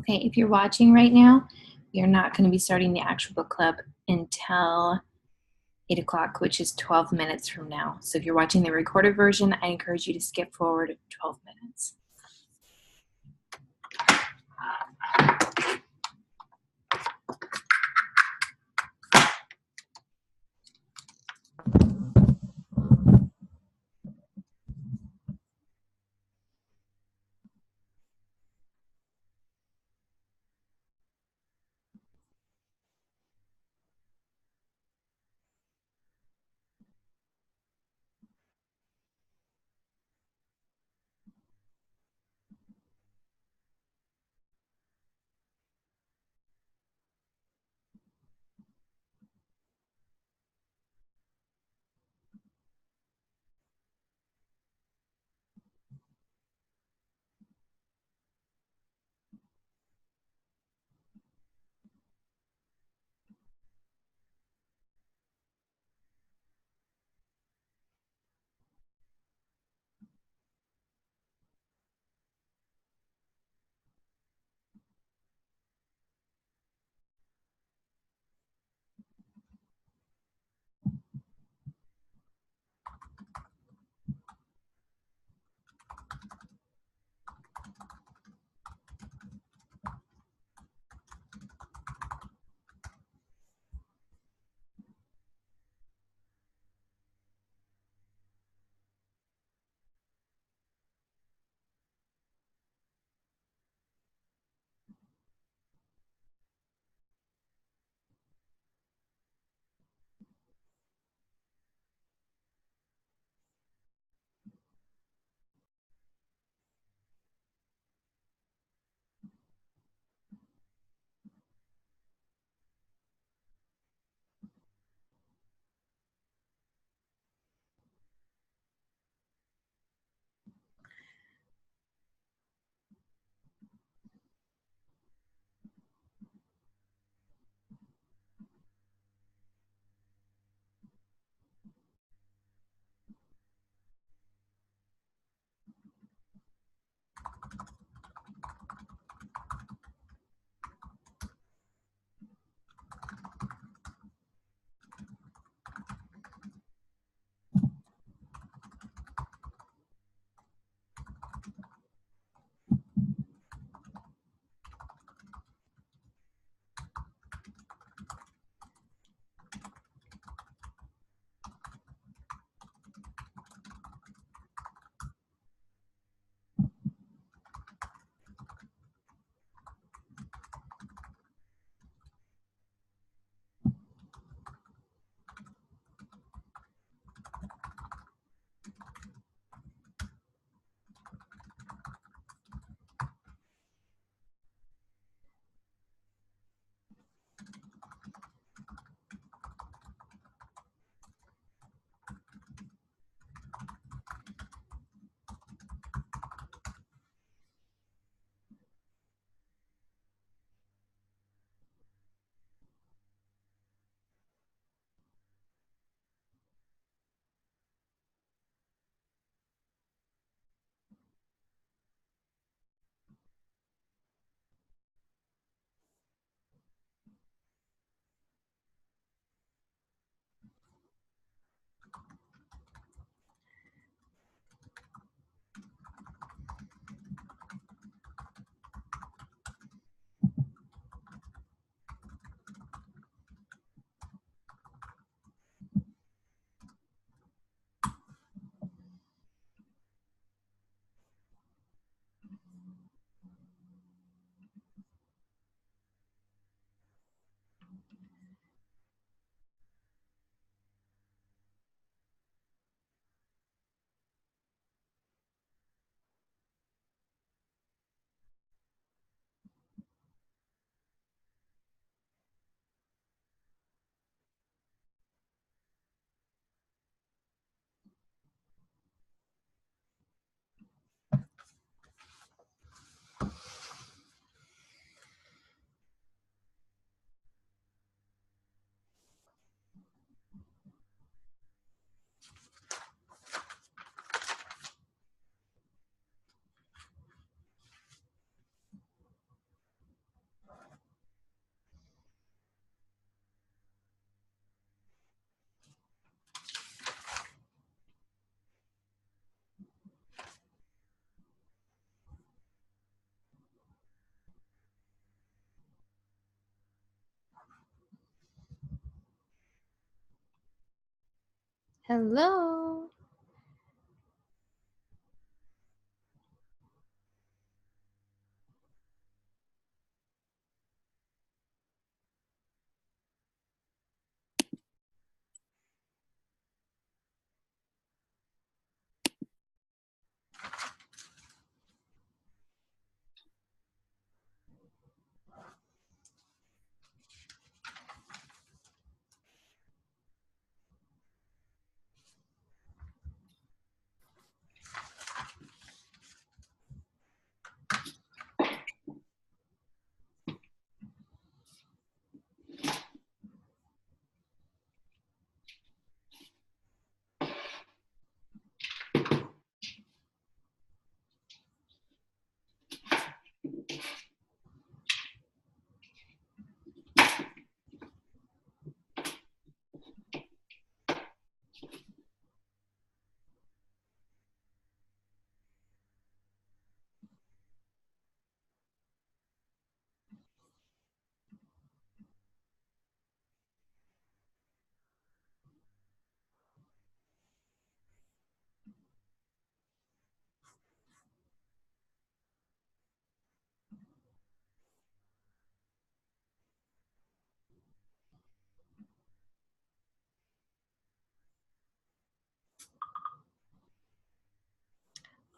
Okay, if you're watching right now, we are not going to be starting the actual book club until 8 o'clock, which is 12 minutes from now. So if you're watching the recorded version, I encourage you to skip forward 12 minutes. Hello.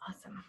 Awesome.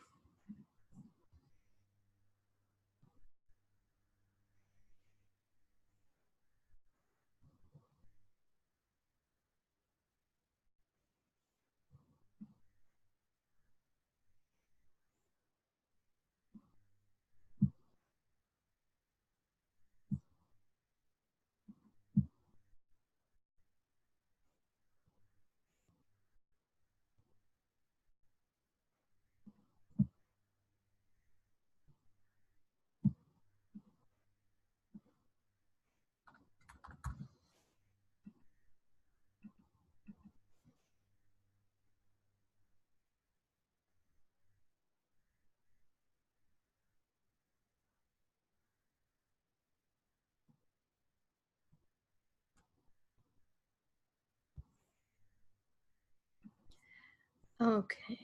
Okay.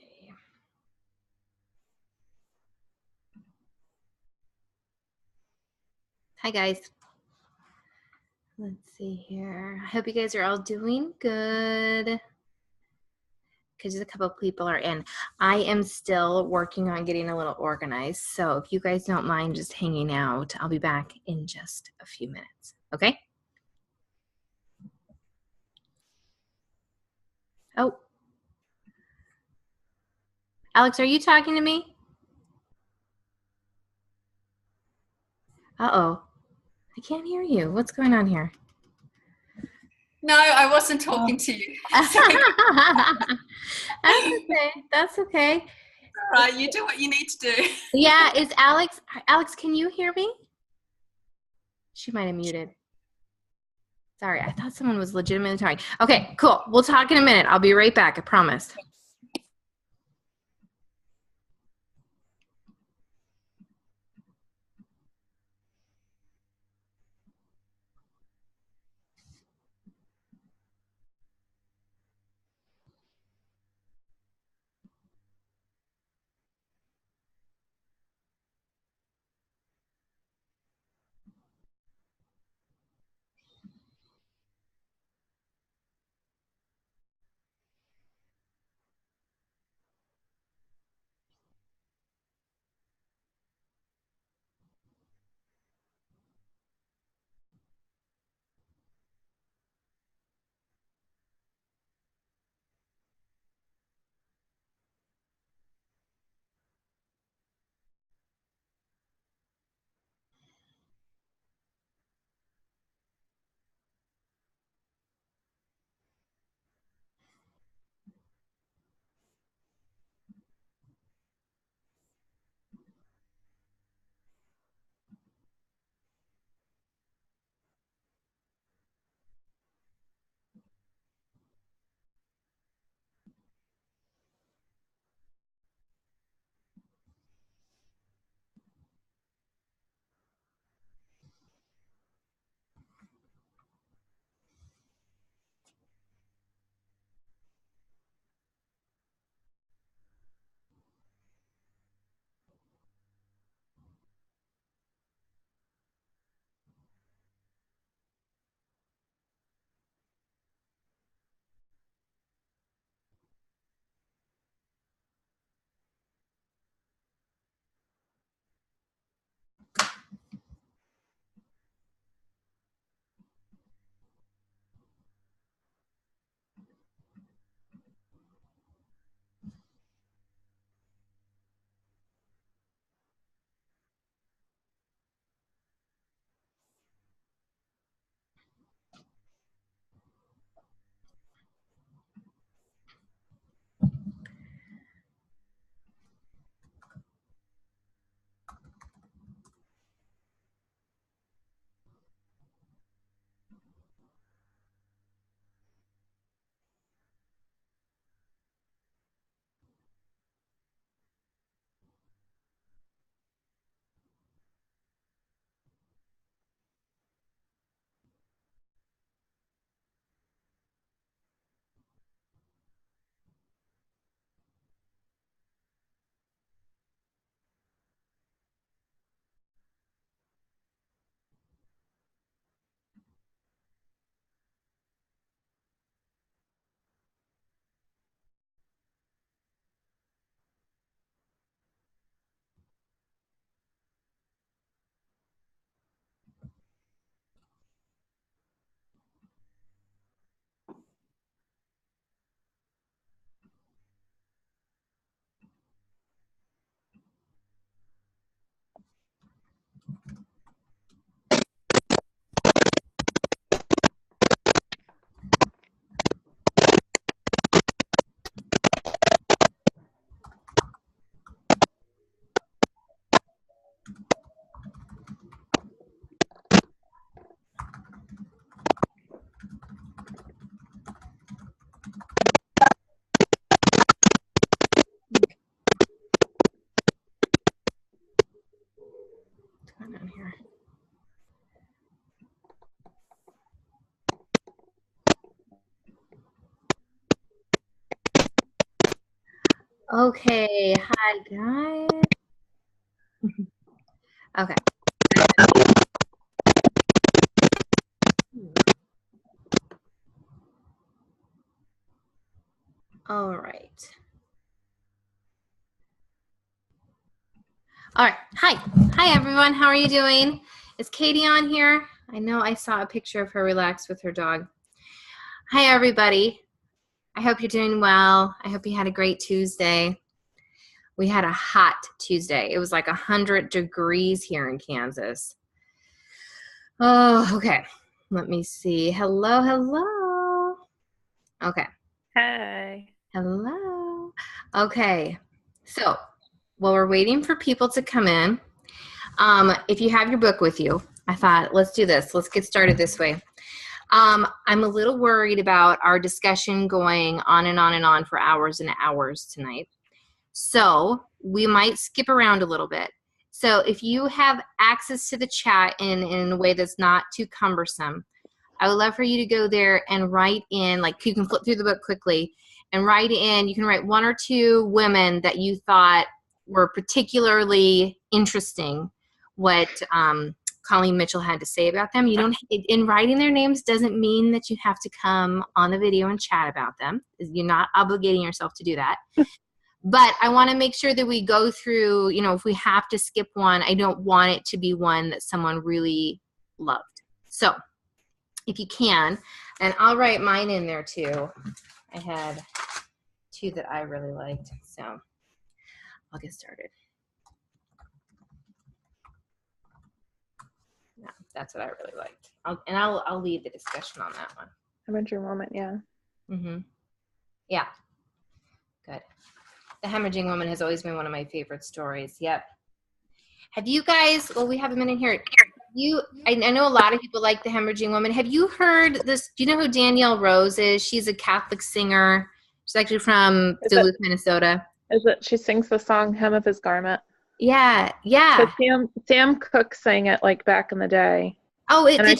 Hi, guys. Let's see here. I hope you guys are all doing good. Because a couple of people are in. I am still working on getting a little organized. So if you guys don't mind just hanging out, I'll be back in just a few minutes. Okay? Oh. Alex, are you talking to me? Uh-oh. I can't hear you. What's going on here? No, I wasn't talking to you. That's okay. That's okay. All right, you do what you need to do. Yeah, is Alex, can you hear me? She might have muted. Sorry, I thought someone was legitimately talking. Okay, cool. We'll talk in a minute. I'll be right back, I promise. going on here? Okay, hi guys. Okay. All right. All right. Hi everyone. How are you doing? Is Katie on here? I know I saw a picture of her relaxed with her dog. Hi everybody. I hope you're doing well. I hope you had a great Tuesday. We had a hot Tuesday. It was like 100 degrees here in Kansas. Oh, okay. Let me see. Hello. Okay. Hey. Hello. Okay. So while we're waiting for people to come in, if you have your book with you, I thought, let's do this. Let's get started this way. I'm a little worried about our discussion going on and on and on for hours and hours tonight. So we might skip around a little bit. So if you have access to the chat in a way that's not too cumbersome, I would love for you to go there and write in, like you can flip through the book quickly and write in, you can write 1 or 2 women that you thought were particularly interesting, what Colleen Mitchell had to say about them. You don't, in writing their names doesn't mean that you have to come on the video and chat about them. You're not obligating yourself to do that. But I want to make sure that we go through, you know, if we have to skip one, I don't want it to be one that someone really loved. So if you can, and I'll write mine in there too. I had 2 that I really liked, so I'll get started. Yeah, that's what I really liked. I'll lead the discussion on that one. Hemorrhaging Woman, yeah. Mm-hmm. Yeah, good. The Hemorrhaging Woman has always been one of my favorite stories. Yep. Have you guys, well, we have a minute here. I know a lot of people like The Hemorrhaging Woman. Have you heard this? Do you know who Danielle Rose is? She's a Catholic singer. She's actually from Duluth, Minnesota. Is it? She sings the song "Hem of His Garment." Yeah. Sam Cooke sang it like back in the day. Oh, I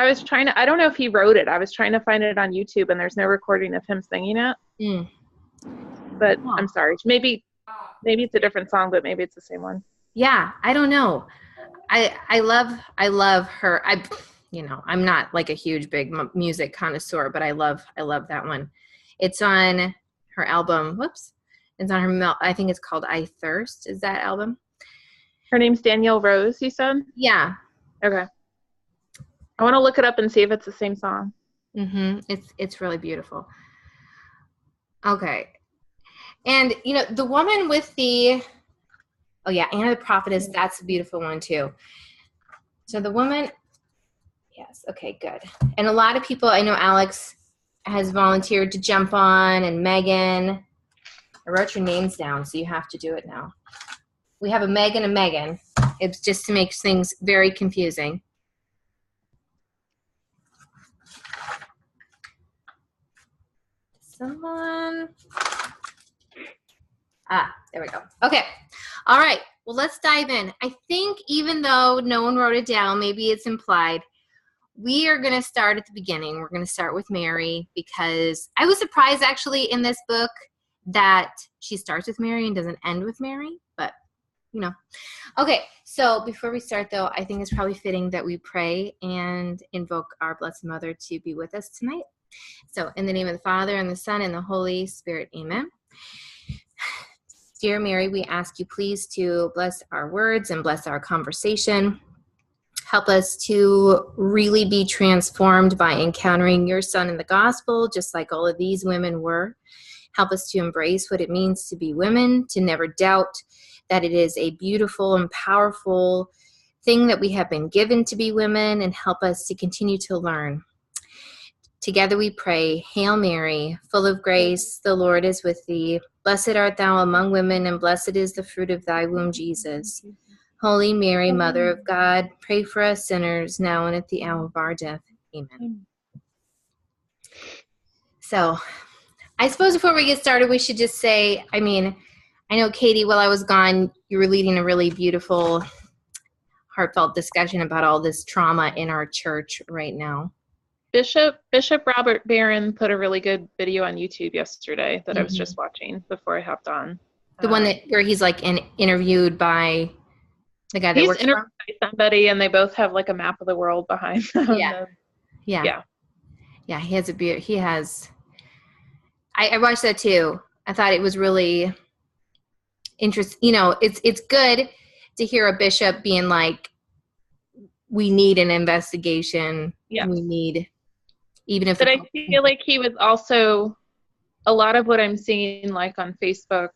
was trying to. I don't know if he wrote it. I was trying to find it on YouTube, and there's no recording of him singing it. Mm. But I'm sorry. Maybe it's a different song, but maybe it's the same one. Yeah, I don't know. I love her. I'm not like a huge big music connoisseur, but I love that one. It's on her album. Whoops. It's on her, I think it's called I Thirst. Is that album? Her name's Danielle Rose, you said? Yeah. Okay. I want to look it up and see if it's the same song. Mm-hmm. It's really beautiful. Okay. And, you know, the woman with the, oh yeah, Anna the Prophetess, that's a beautiful one too. So the woman, yes, okay, good. And a lot of people, I know Alex has volunteered to jump on, and Megan. I wrote your names down, so you have to do it now. We have a Meg and a Megan. It's just to make things very confusing. Someone. There we go. Okay. All right. Well, let's dive in. I think even though no one wrote it down, maybe it's implied, we are going to start at the beginning. We're going to start with Mary, because I was surprised actually in this book that she starts with Mary and doesn't end with Mary, but you know. Okay, so before we start though, I think it's probably fitting that we pray and invoke our Blessed Mother to be with us tonight. So in the name of the Father and the Son and the Holy Spirit, amen. Dear Mary, we ask you please to bless our words and bless our conversation. Help us to really be transformed by encountering your Son in the gospel, just like all of these women were. Help us to embrace what it means to be women, to never doubt that it is a beautiful and powerful thing that we have been given to be women, and help us to continue to learn. Together we pray, Hail Mary, full of grace, the Lord is with thee. Blessed art thou among women, and blessed is the fruit of thy womb, Jesus. Holy Mary, Mother of God, pray for us sinners, now and at the hour of our death. Amen. So, I suppose before we get started, we should just say, I mean, I know, Katie, while I was gone, you were leading a really beautiful heartfelt discussion about all this trauma in our church right now. Bishop Robert Barron put a really good video on YouTube yesterday that I was just watching before I hopped on. The one where he's like interviewed by the guy that he's works interviewed by somebody, and they both have like a map of the world behind them. Yeah. He has he has. I watched that too. I thought it was really interesting. You know, it's good to hear a bishop being like, we need an investigation. Yeah. We need, even if. But I feel like he was also, a lot of what I'm seeing like on Facebook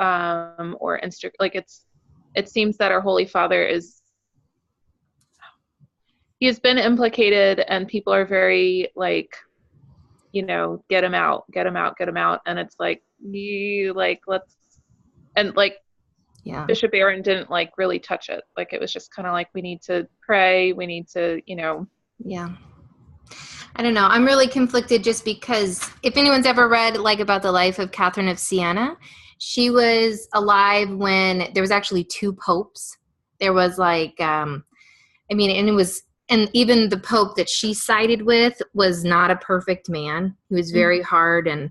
or Instagram, like it seems that our Holy Father he's been implicated, and people are very like, you know, get him out. And it's like, let's, and like, Bishop Barron didn't like really touch it. Like, it was just kind of like, we need to pray. We need to, you know. Yeah. I don't know. I'm really conflicted just because if anyone's ever read like about the life of Catherine of Siena, she was alive when there was actually 2 popes. There was like, and even the pope that she sided with was not a perfect man. He was very hard and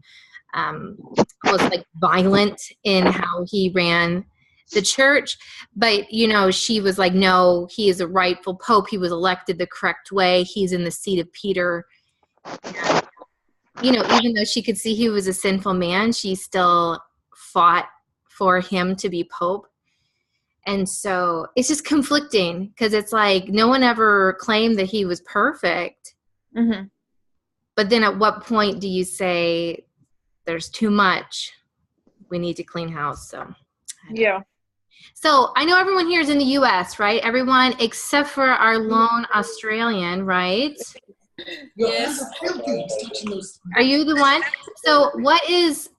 almost like violent in how he ran the church. But, you know, she was like, no, he is a rightful pope. He was elected the correct way. He's in the seat of Peter. And, you know, even though she could see he was a sinful man, she still fought for him to be pope. And so it's just conflicting because it's like no one ever claimed that he was perfect. Mm-hmm. But then at what point do you say there's too much? We need to clean house. So yeah. So I know everyone here is in the U.S., right? Everyone except for our lone Australian, right? Yes. Are you the one? So what is,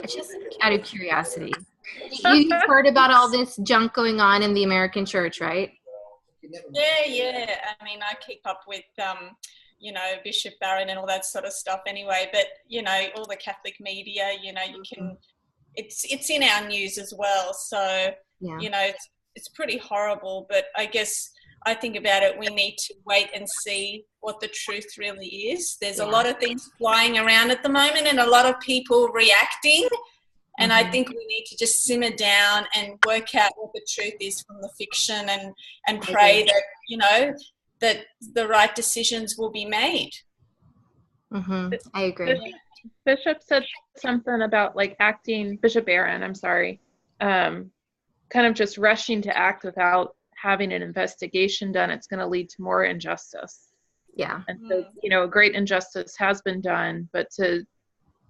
just out of curiosity, you've heard about all this junk going on in the American church, right? Yeah. I mean, I keep up with, you know, Bishop Barron and all that sort of stuff anyway. But, you know, all the Catholic media, you know, you can, it's in our news as well. So, you know, it's pretty horrible. But I guess I think about it, we need to wait and see what the truth really is. There's a lot of things flying around at the moment and a lot of people reacting. And I think we need to just simmer down and work out what the truth is from the fiction and pray that, you know, that the right decisions will be made. Mm-hmm. I agree. Bishop said something about like Bishop Barron, I'm sorry, kind of just rushing to act without having an investigation done. It's going to lead to more injustice. Yeah. And so, you know, great injustice has been done, but to,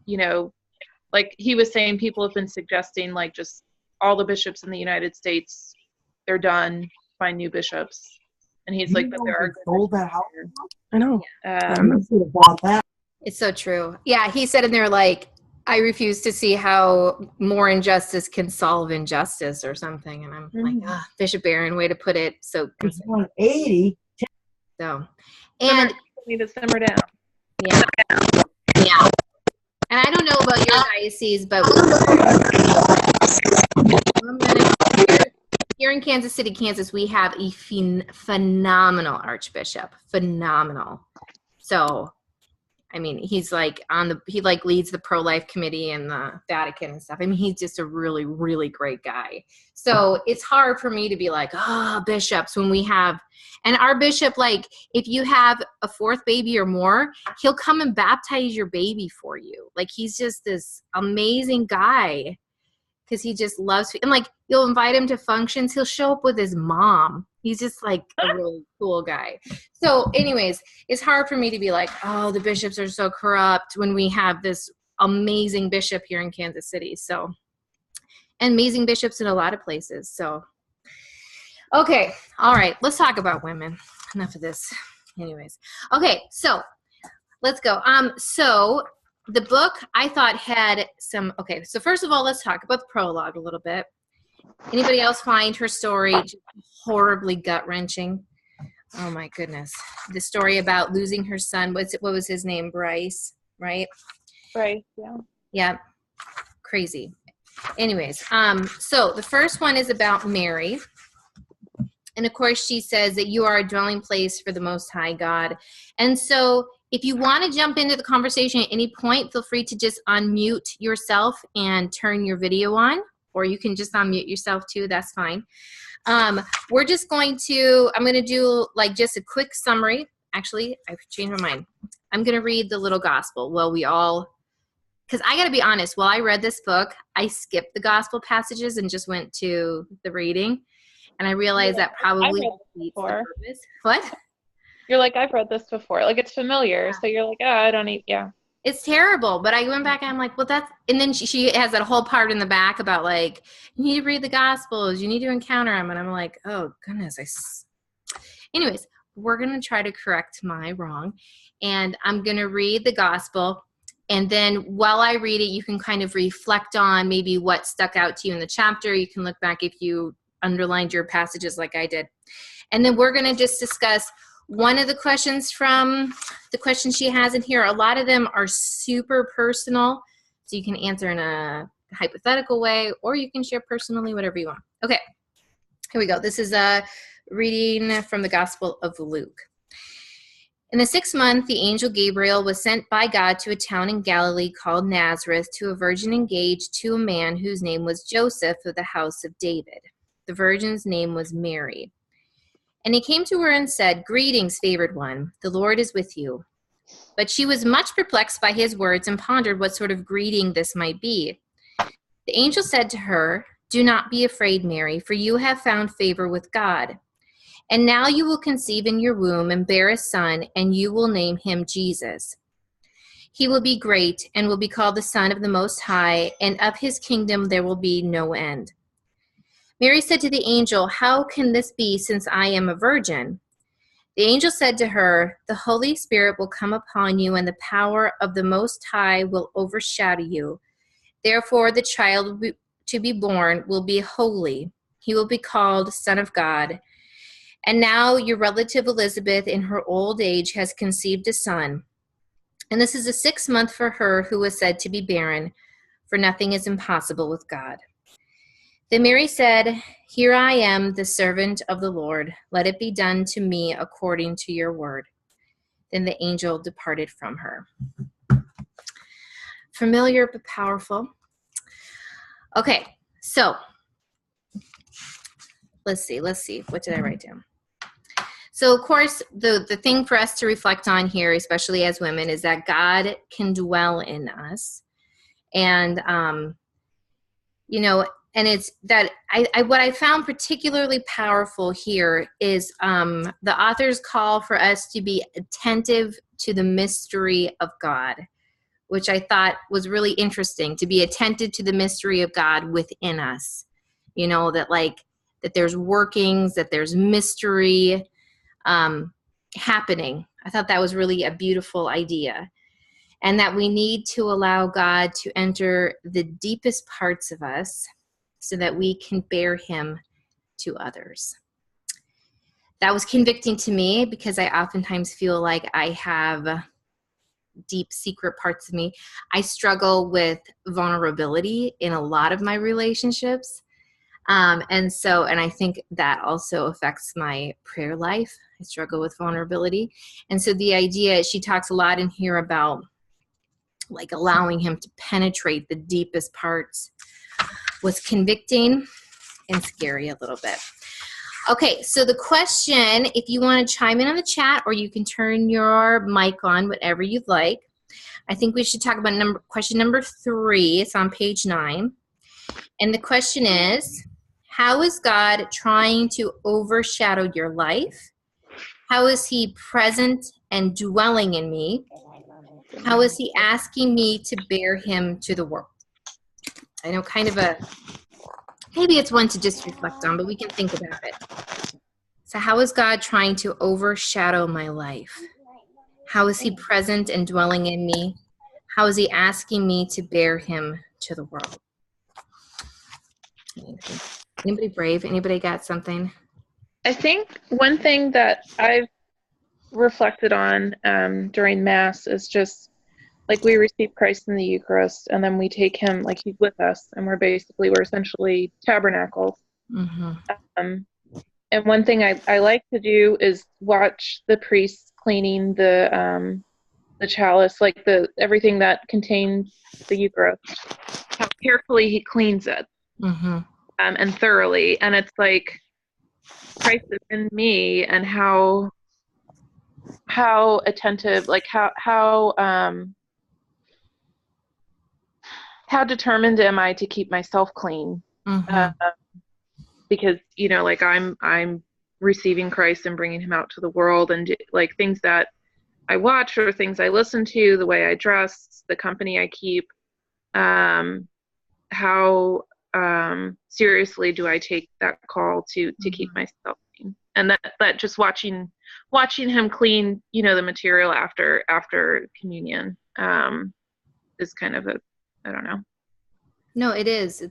you know, like he was saying, people have been suggesting like just all the bishops in the United States, they're done, find new bishops. And he's like, but there are sold that house. I know. That. It's so true. Yeah, he said in there like, I refuse to see how more injustice can solve injustice or something. And I'm like, Bishop Barron, way to put it. So it's 180. So, and we need to simmer down. Yeah. And I don't know about your diocese, but here in Kansas City, Kansas, we have a phenomenal archbishop. Phenomenal. So, I mean, he's like he leads the pro-life committee in the Vatican and stuff. I mean, he's just a really, really great guy. So it's hard for me to be like, bishops, when we have, and our bishop, like, if you have a 4th baby or more, he'll come and baptize your baby for you. Like, he's just this amazing guy because he just loves, and like, you'll invite him to functions, he'll show up with his mom. He's just like a really cool guy. So anyways, it's hard for me to be like, oh, the bishops are so corrupt when we have this amazing bishop here in Kansas City. So, and amazing bishops in a lot of places. So, okay. All right. Let's talk about women. Enough of this. Anyways. Okay. So let's go. So the book I thought had some, okay. So first of all, let's talk about the prologue a little bit. Anybody else find her story just horribly gut-wrenching? Oh my goodness. The story about losing her son. What was his name? Bryce, right? Bryce, yeah. Yeah. Crazy. Anyways, so the first one is about Mary. And And of course, she says that you are a dwelling place for the Most High God. And so if you want to jump into the conversation at any point, feel free to just unmute yourself and turn your video on, or you can just unmute yourself too. That's fine. I'm going to do like just a quick summary. Actually, I've changed my mind. I'm going to read the little gospel. Well, because I got to be honest, while I read this book, I skipped the gospel passages and just went to the reading. And I realized that probably defeats the purpose. What? You're like, I've read this before. Like, it's familiar. Yeah. So you're like, oh, I don't need, yeah. It's terrible. But I went back and I'm like, well, and then she has that whole part in the back about like, you need to read the gospels. You need to encounter them. And I'm like, oh, goodness. Anyways, we're going to try to correct my wrong. And I'm going to read the gospel. And then while I read it, you can kind of reflect on maybe what stuck out to you in the chapter. You can look back if you underlined your passages like I did. And then we're going to just discuss one of the questions from the questions she has in here. A lot of them are super personal, so you can answer in a hypothetical way, or you can share personally, whatever you want. Okay, here we go. This is a reading from the Gospel of Luke. In the 6th month, the angel Gabriel was sent by God to a town in Galilee called Nazareth to a virgin engaged to a man whose name was Joseph of the house of David. The virgin's name was Mary. And he came to her and said, "Greetings, favored one, the Lord is with you." But she was much perplexed by his words and pondered what sort of greeting this might be. The angel said to her, "Do not be afraid, Mary, for you have found favor with God. And now you will conceive in your womb and bear a son, and you will name him Jesus. He will be great and will be called the Son of the Most High, and of his kingdom there will be no end." Mary said to the angel, "How can this be, since I am a virgin?" The angel said to her, "The Holy Spirit will come upon you, and the power of the Most High will overshadow you. Therefore, the child to be born will be holy. He will be called Son of God. And now your relative Elizabeth, in her old age, has conceived a son. And this is the 6th month for her who was said to be barren, for nothing is impossible with God." Then Mary said, "Here I am, the servant of the Lord. Let it be done to me according to your word." Then the angel departed from her. Familiar but powerful. Okay, so let's see. What did I write down? So, of course, the thing for us to reflect on here, especially as women, is that God can dwell in us. And, and it's that what I found particularly powerful here is the author's call for us to be attentive to the mystery of God, which I thought was really interesting, to be attentive to the mystery of God within us. That there's workings, that there's mystery happening. I thought that was really a beautiful idea. And that we need to allow God to enter the deepest parts of us so that we can bear him to others. That was convicting to me because I oftentimes feel like I have deep secret parts of me. I struggle with vulnerability in a lot of my relationships. And I think that also affects my prayer life. I struggle with vulnerability. And so the idea, she talks a lot in here about like allowing him to penetrate the deepest parts, was convicting and scary a little bit. Okay, so the question, if you want to chime in on the chat, or you can turn your mic on, whatever you'd like. I think we should talk about question number 3. It's on page 9. And the question is, how is God trying to overshadow your life? How is he present and dwelling in me? How is he asking me to bear him to the world? I know maybe it's one to just reflect on, but we can think about it. So how is God trying to overshadow my life? How is he present and dwelling in me? How is he asking me to bear him to the world? Anybody brave? Anybody got something? I think one thing that I've reflected on during Mass is just like we receive Christ in the Eucharist, and then we take him like he's with us, and we're essentially tabernacles. Mm-hmm. And one thing I like to do is watch the priests cleaning the chalice, like everything that contains the Eucharist, how carefully he cleans it, and thoroughly. And it's like Christ is in me, and how attentive, like how determined am I to keep myself clean? Because like I'm receiving Christ and bringing him out to the world, and like things that I watch or things I listen to, the way I dress, the company I keep, how seriously do I take that call to keep myself clean? And that just watching him clean, the material after communion, is kind of I don't know. No, it is.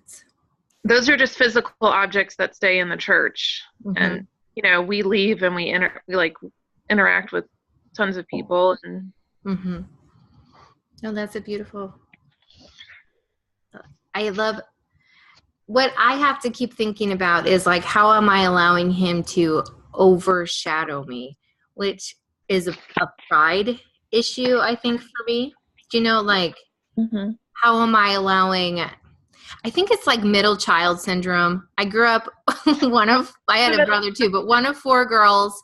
Those are just physical objects that stay in the church, and we leave and we interact with tons of people, and No, that's a beautiful. I love what I have to keep thinking about is like, how am I allowing him to overshadow me, which is a pride issue, I think, for me. Like, how am I allowing? I think it's like middle child syndrome. I grew up I had a brother too, but one of 4 girls,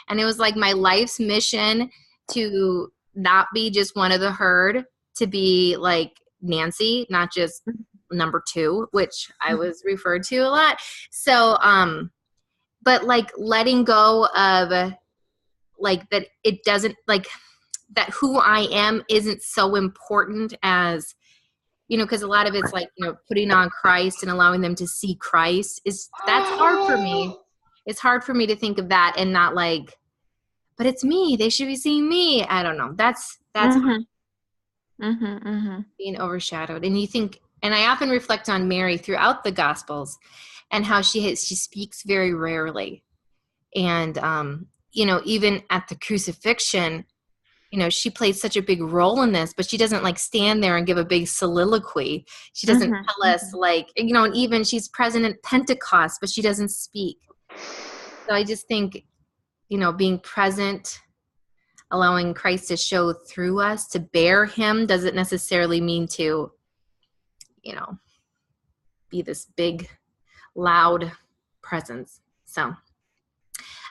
and it was like my life's mission to not be just one of the herd, to be like Nancy, not just number 2, which I was referred to a lot. So, but like letting go of like that, it doesn't like that who I am isn't so important as, because a lot of it's like, putting on Christ and allowing them to see Christ that's hard for me. It's hard for me to think of that and not like, but it's me. They should be seeing me. I don't know. That's being overshadowed. And you think, and I often reflect on Mary throughout the Gospels and how she speaks very rarely. And, even at the crucifixion, she plays such a big role in this, but she doesn't like stand there and give a big soliloquy. She doesn't tell us like, and even she's present at Pentecost, but she doesn't speak. So I just think, being present, allowing Christ to show through us, to bear him, doesn't necessarily mean to, be this big, loud presence. So,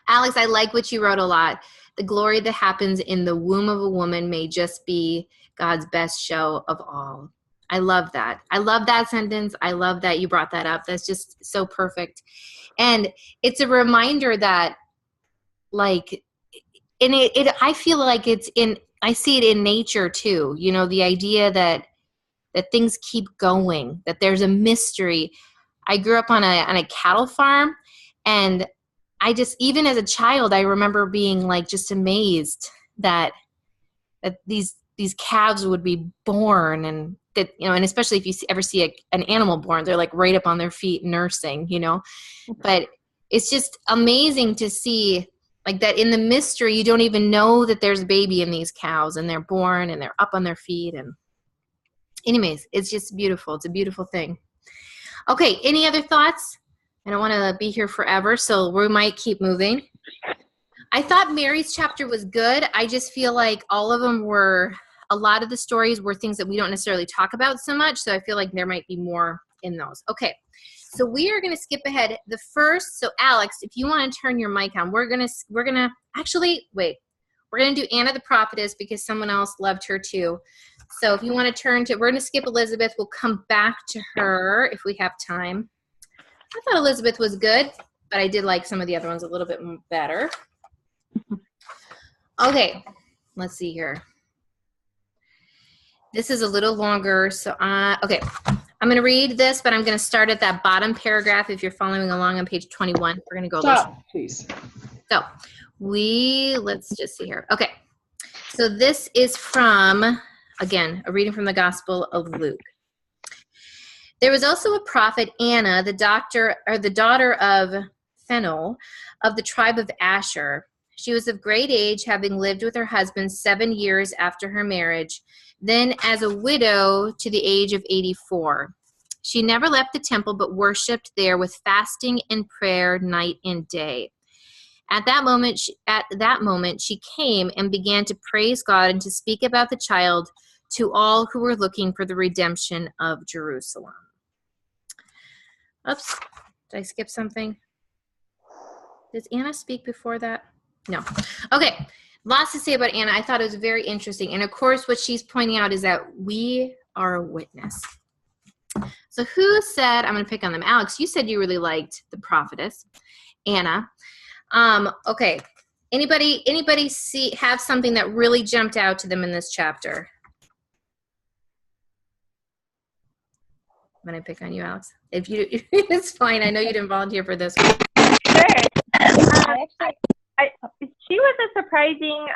Alex, I like what you wrote a lot. The glory that happens in the womb of a woman may just be God's best show of all. I love that. I love that sentence. I love that you brought that up. That's just so perfect. And it's a reminder that, like, and I feel like I see it in nature too. The idea that things keep going, that there's a mystery. I grew up on a cattle farm, and I just, even as a child, I remember being like just amazed that these calves would be born, and that, and especially if you ever see an animal born, they're like right up on their feet nursing, but it's just amazing to see like that in the mystery. You don't even know that there's a baby in these cows, and they're born and they're up on their feet. And anyways, it's just beautiful. It's a beautiful thing. Okay. Any other thoughts? I don't want to be here forever, so we might keep moving. I thought Mary's chapter was good. I just feel like all of them a lot of the stories were things that we don't necessarily talk about so much, so I feel like there might be more in those. Okay, so we are going to skip ahead. So Alex, if you want to turn your mic on, we're going to actually, wait. We're going to do Anna the Prophetess because someone else loved her too. So if you want to we're going to skip Elizabeth. We'll come back to her if we have time. I thought Elizabeth was good, but I did like some of the other ones a little bit better. Okay, let's see here. This is a little longer, so okay. I'm going to read this, but I'm going to start at that bottom paragraph. If you're following along on page 21, we're going to go. Stop, please. So let's just see here. Okay, so this is from, again, a reading from the Gospel of Luke. There was also a prophet, Anna, the daughter of Phanuel, of the tribe of Asher. She was of great age, having lived with her husband 7 years after her marriage, then as a widow to the age of 84. She never left the temple, but worshipped there with fasting and prayer night and day. At that moment, she came and began to praise God and to speak about the child to all who were looking for the redemption of Jerusalem. Oops, did I skip something? Does Anna speak before that? No. Okay, lots to say about Anna. I thought it was very interesting. And of course, what she's pointing out is that we are a witness. So who said, I'm going to pick on them. Alex, you said you really liked the Prophetess. Anna. Okay. Anybody have something that really jumped out to them in this chapter? I'm going to pick on you, Alex. If you, it's fine. I know you didn't volunteer for this one. Sure. She was a surprising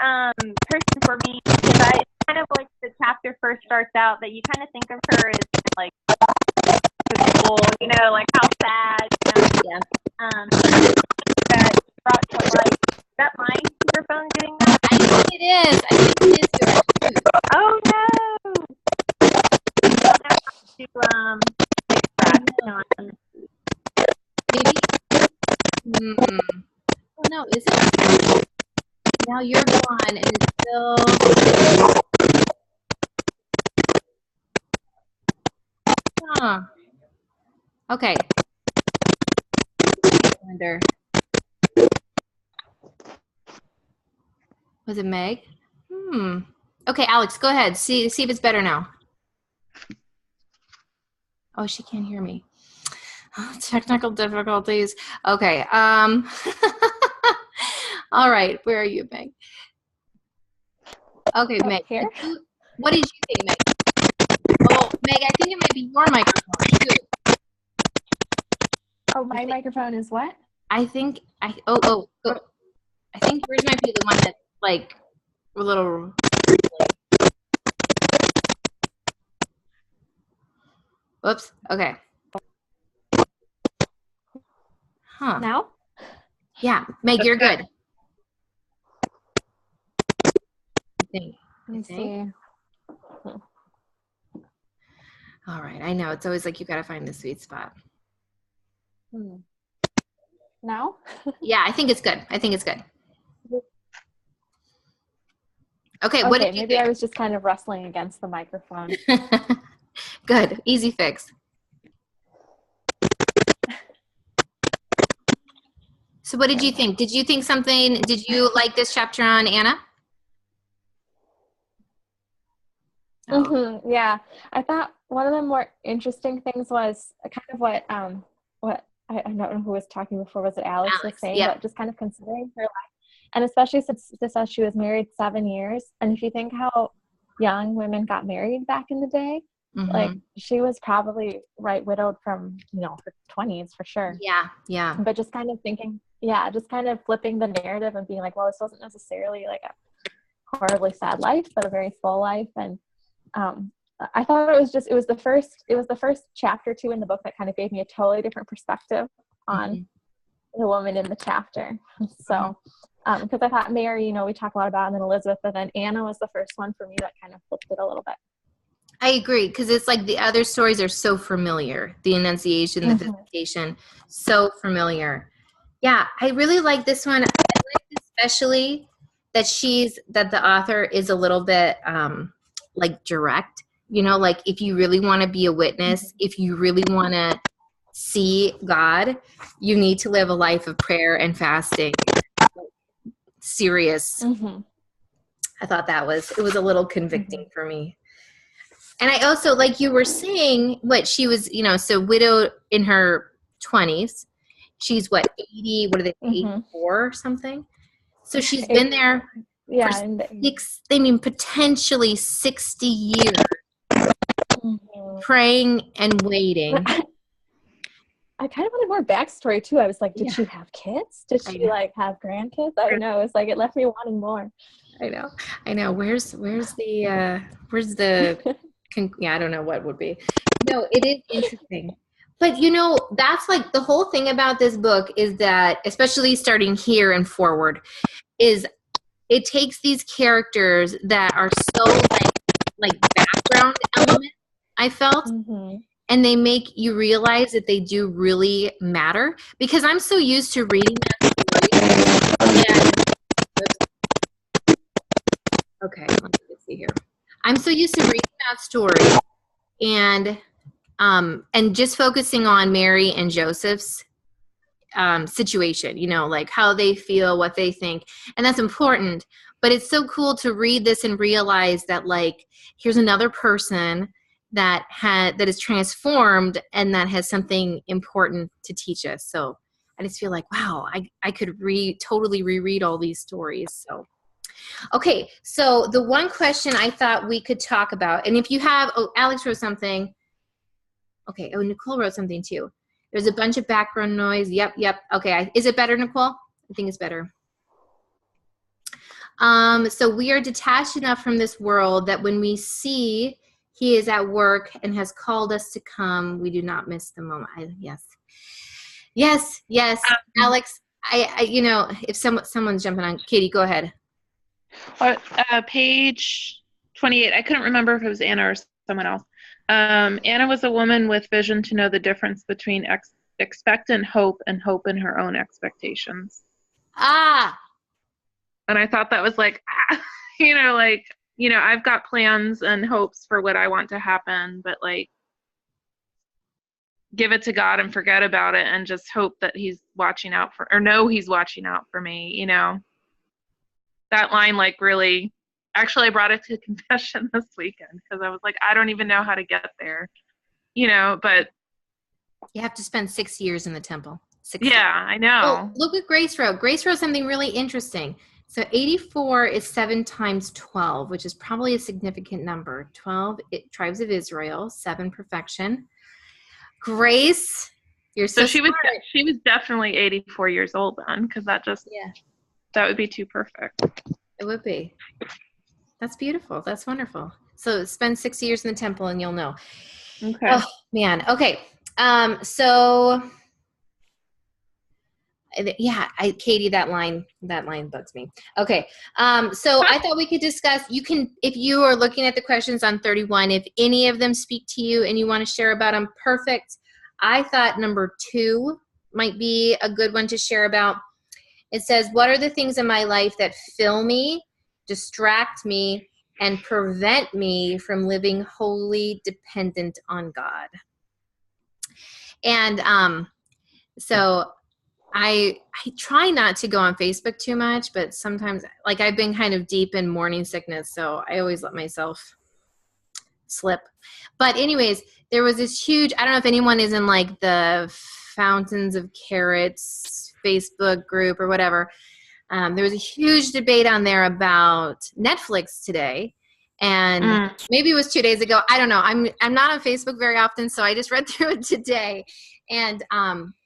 person for me, because I kind of like the chapter first starts out that you kind of think of her as like typical, you know, like how sad, you know, that brought to life. Is that my microphone getting that? I think it is. I think it is yours. Oh no! I'll have to fix that on. Maybe. Oh no, is it? Now you're gone and it's still. Huh. Okay. I wonder. Was it Meg? Okay, Alex, go ahead. See if it's better now. Oh, she can't hear me. Oh, technical difficulties. Okay. All right. Where are you, Meg? Okay, Meg. Here? What did you think, Meg? Oh, Meg, I think it might be your microphone too. Oh, my microphone is what? I think I think yours might be the one that's like a little. Whoops. Okay. Huh. Now? Yeah, Meg, you're good. Let me see. All right. I know. It's always like you got to find the sweet spot. Now? Yeah, I think it's good. Okay, what did you maybe think? I was just kind of wrestling against the microphone. Good. Easy fix. So what did you think? Did you like this chapter on Anna? Oh. Yeah, I thought one of the more interesting things was kind of what I don't know who was talking before. Was it Alex was saying? Yep. But just kind of considering her life, and especially since she was married 7 years, and if you think how young women got married back in the day, like she was probably widowed from her 20s for sure. Yeah. But just kind of thinking, just kind of flipping the narrative and being like, well, this wasn't necessarily like a horribly sad life, but a very full life. And I thought it was the first chapter too in the book that kind of gave me a totally different perspective on the woman in the chapter. So, because I thought Mary, we talk a lot about, and then Elizabeth, but then Anna was the first one for me that kind of flipped it a little bit. I agree, because it's like the other stories are so familiar. The Annunciation, the Visitation, so familiar. Yeah, I really like this one. I like especially that the author is a little bit like direct. Like if you really want to be a witness, if you really want to see God, you need to live a life of prayer and fasting. Serious. I thought it was a little convicting for me. And I also, like you were saying, what she was, so widowed in her 20s. She's what, 80, what are they, 84 or something? So she's been there for potentially 60 years praying and waiting. I kind of wanted more backstory too. I was like, did she have kids? Did she have grandkids? I don't know. It's like, it left me wanting more. I know. Where's the I don't know what would be. No, it is interesting. But, that's like the whole thing about this book is that, especially starting here and forward, is it takes these characters that are so like background elements, I felt, and they make you realize that they do really matter. Because I'm so used to reading that story Okay, let's see here. I'm so used to reading that story and just focusing on Mary and Joseph's situation, you know, like how they feel, what they think, and that's important. But it's so cool to read this and realize that, like, here's another person that is transformed and that has something important to teach us. So I just feel like, wow, I could totally reread all these stories. So okay, so the one question I thought we could talk about, and if you have, Alex wrote something. Okay, Nicole wrote something too. There's a bunch of background noise. Yep. Okay, is it better, Nicole? I think it's better. So we are detached enough from this world that when we see he is at work and has called us to come, we do not miss the moment. Yes. Alex, I you know, if someone's jumping on, Katie, go ahead. Page 28. I couldn't remember if it was Anna or someone else. Anna was a woman with vision to know the difference between expectant hope and hope in her own expectations. And I thought that was like, I've got plans and hopes for what I want to happen, but like, give it to God and forget about it and just hope that he's watching out he's watching out for me, you know. That line, like, really, actually, I brought it to confession this weekend because I was like, I don't even know how to get there, you know, but. You have to spend 6 years in the temple. 6 years. I know. Oh, look what Grace wrote. Grace wrote something really interesting. So 84 is 7 times 12, which is probably a significant number. 12, tribes of Israel, 7, perfection. Grace, you're so she smart. She was definitely 84 years old then, because that would be too perfect. It would be. That's beautiful. That's wonderful. So spend 6 years in the temple and you'll know. Okay. Oh man. Okay. So yeah, Katie, that line bugs me. Okay. So I thought we could discuss, if you are looking at the questions on 31, if any of them speak to you and you want to share about them, perfect. I thought number 2 might be a good one to share about. It says, what are the things in my life that fill me, distract me, and prevent me from living wholly dependent on God? And so I try not to go on Facebook too much, but sometimes, like, I've been kind of deep in morning sickness, so I always let myself slip. But anyways, there was this huge, I don't know if anyone is in like the Fountains of Carrots Facebook group or whatever. There was a huge debate on there about Netflix today. And maybe it was 2 days ago. I don't know. I'm not on Facebook very often, so I just read through it today. And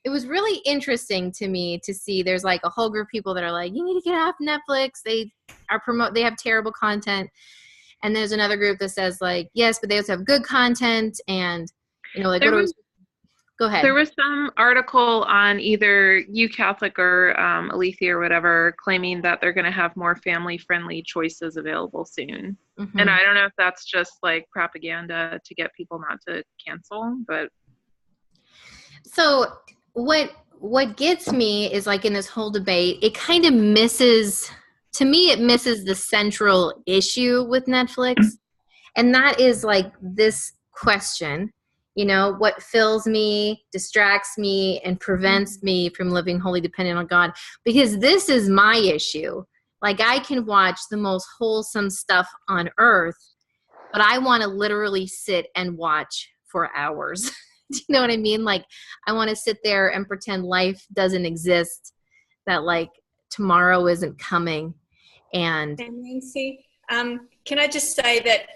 it was really interesting to me to see there's like a whole group of people that are like, you need to get off Netflix. They have terrible content. And there's another group that says like, yes, but they also have good content. And, you know, like, go ahead. There was some article on either You Catholic or Alethea or whatever claiming that they're going to have more family-friendly choices available soon. Mm-hmm. And I don't know if that's just like propaganda to get people not to cancel, but. So what gets me is, like, in this whole debate, it kind of misses the central issue with Netflix. And that is like this question, you know, what fills me, distracts me, and prevents me from living wholly dependent on God? Because this is my issue. Like, I can watch the most wholesome stuff on earth, but I want to literally sit and watch for hours. Do you know what I mean? Like, I want to sit there and pretend life doesn't exist, that like tomorrow isn't coming. And Nancy, can I just say that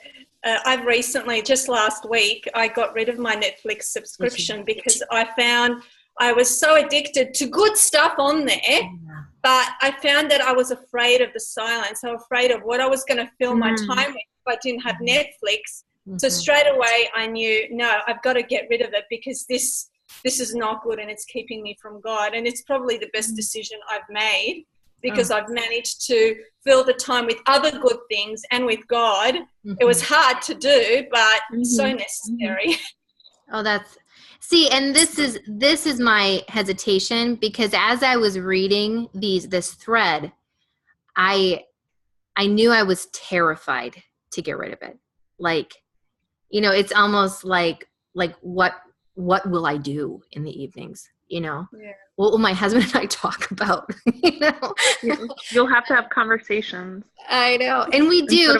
I've recently, just last week, I got rid of my Netflix subscription because I found I was so addicted to good stuff on there, but I found that I was afraid of the silence. I was afraid of what I was going to fill my time with if I didn't have Netflix. So straight away I knew, no, I've got to get rid of it because this is not good and it's keeping me from God. And it's probably the best decision I've made, because I've managed to fill the time with other good things and with God. It was hard to do, but so necessary. Oh, and this is my hesitation, because as I was reading this thread, I I knew I was terrified to get rid of it. Like, you know, it's almost like what will I do in the evenings? You know, what will my husband and I talk about? You know, you'll have to have conversations. I know, and we do.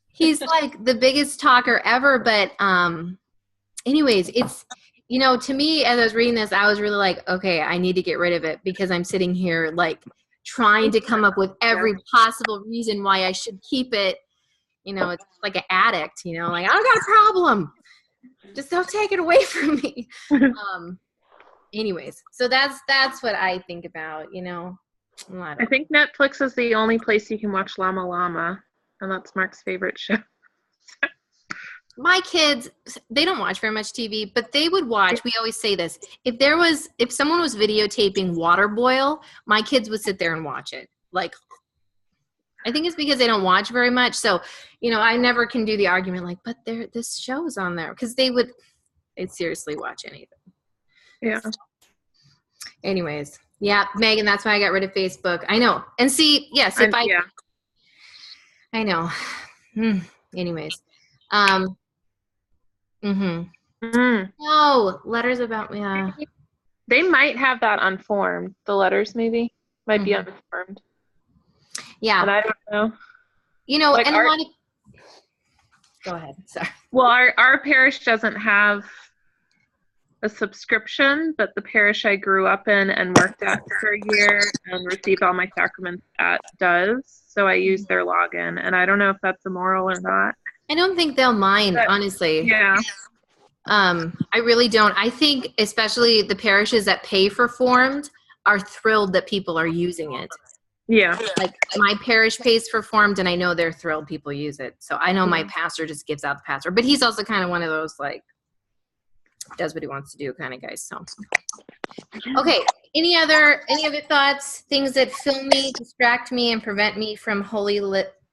He's like the biggest talker ever. But anyways, it's, you know, to me, as I was reading this, I was really like, okay, I need to get rid of it, because I'm sitting here like trying to come up with every possible reason why I should keep it. You know, it's like an addict, you know, like, I don't got a problem. Just don't take it away from me. Anyways, so that's what I think about, you know. I think Netflix is the only place you can watch Llama Llama, and that's Mark's favorite show. My kids, they don't watch very much TV, but they would watch. We always say this. If someone was videotaping water boil, my kids would sit there and watch it. Like, I think it's because they don't watch very much. So, you know, I never can do the argument like, but this show's on there, because they'd seriously watch anything. Yeah. So, anyways, yeah, Megan, that's why I got rid of Facebook. I know. And see, yes, I know. Anyways, no letters about me. They might have that unformed. The letters maybe might be unformed. Yeah, but I don't know. You know, like, and a lot of. Go ahead. Sorry. Well, our parish doesn't have a subscription, but the parish I grew up in and worked at for a year and received all my sacraments at does. So I use their login, and I don't know if that's immoral or not. I don't think they'll mind, honestly. Yeah. I really don't. I think especially the parishes that pay for Formed are thrilled that people are using it. Yeah. Like, my parish pays for Formed, and I know they're thrilled people use it. So I know my pastor just gives out the password, but he's also kind of one of those, like, does what he wants to do kind of guys. So, okay. Any other thoughts, things that fill me, distract me, and prevent me from wholly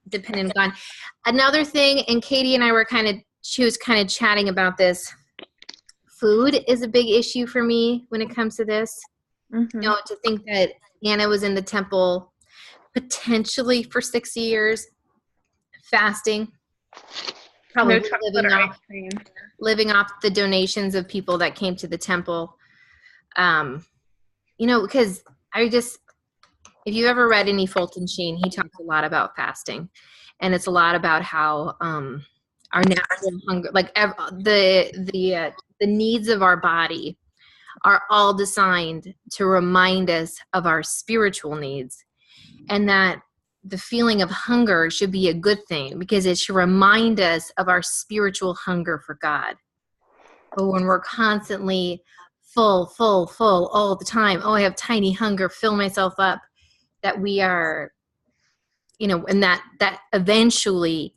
dependent on God? Another thing, and Katie and I she was kind of chatting about this. Food is a big issue for me when it comes to this. You know, to think that Anna was in the temple potentially for 6 years, fasting, probably living off the donations of people that came to the temple. You know, because if you ever read any Fulton Sheen, he talks a lot about fasting, and it's a lot about how our natural hunger, like the needs of our body, are all designed to remind us of our spiritual needs, and that the feeling of hunger should be a good thing because it should remind us of our spiritual hunger for God. But when we're constantly full all the time, I have tiny hunger, fill myself up, that we are, you know, and that eventually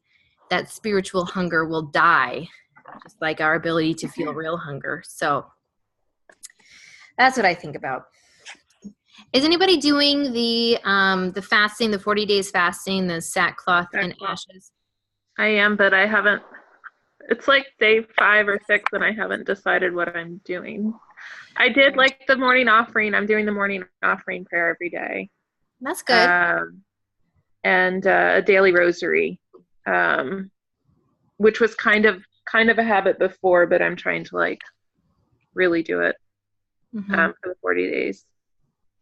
that spiritual hunger will die, just like our ability to feel real hunger. So that's what I think about. Is anybody doing the fasting, the 40 days fasting, the sackcloth and ashes? I am, but I haven't. It's like day 5 or 6, and I haven't decided what I'm doing. I did like the morning offering. I'm doing the morning offering prayer every day. That's good. And a daily rosary, which was kind of a habit before, but I'm trying to like really do it for the 40 days.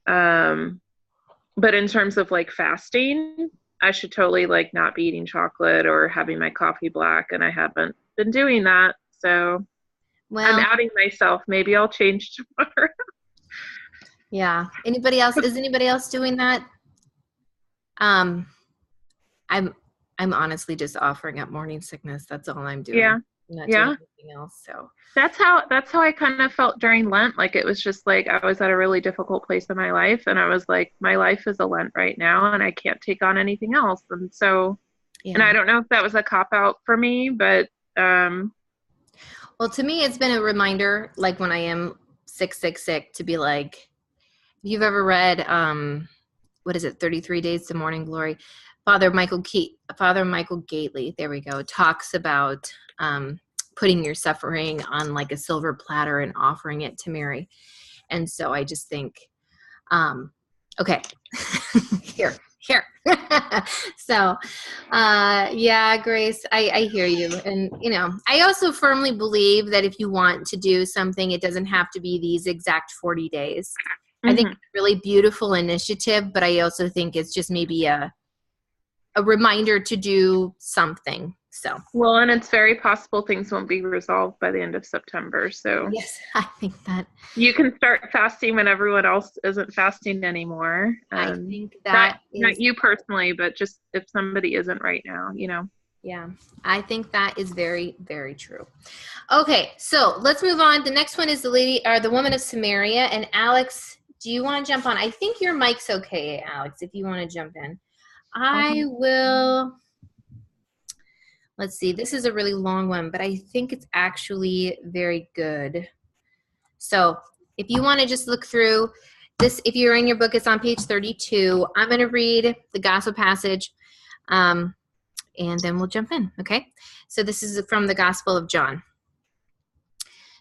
But in terms of like fasting, I should totally like not be eating chocolate or having my coffee black, and I haven't been doing that. So I'm outing myself. Maybe I'll change tomorrow. Yeah. Anybody else? Is anybody else doing that? I'm honestly just offering up morning sickness. That's all I'm doing. Yeah. I'm not doing anything else. So that's how I kind of felt during Lent. Like, it was just like I was at a really difficult place in my life, and I was like, my life is a Lent right now, and I can't take on anything else. And so, and I don't know if that was a cop out for me, but well, to me, it's been a reminder, like when I am sick, to be like, if you've ever read, what is it, 33 Days to Morning Glory, Father Michael Gately, there we go, talks about putting your suffering on like a silver platter and offering it to Mary. And so I just think, okay, here, So, yeah, Grace, I hear you. And, I also firmly believe that if you want to do something, it doesn't have to be these exact 40 days. I think it's a really beautiful initiative, but I also think it's just maybe a reminder to do something. So, well, and it's very possible things won't be resolved by the end of September. So yes, I think that you can start fasting when everyone else isn't fasting anymore. I think that not you personally, but just if somebody isn't right now, Yeah, I think that is very, very true. Okay, so let's move on. The next one is the woman of Samaria. And Alex, do you want to jump on? I think your mic's okay, Alex, if you want to jump in. I will. Let's see. This is a really long one, but I think it's actually very good. So if you want to just look through this, if you're in your book, it's on page 32. I'm going to read the gospel passage, and then we'll jump in, okay? So this is from the Gospel of John.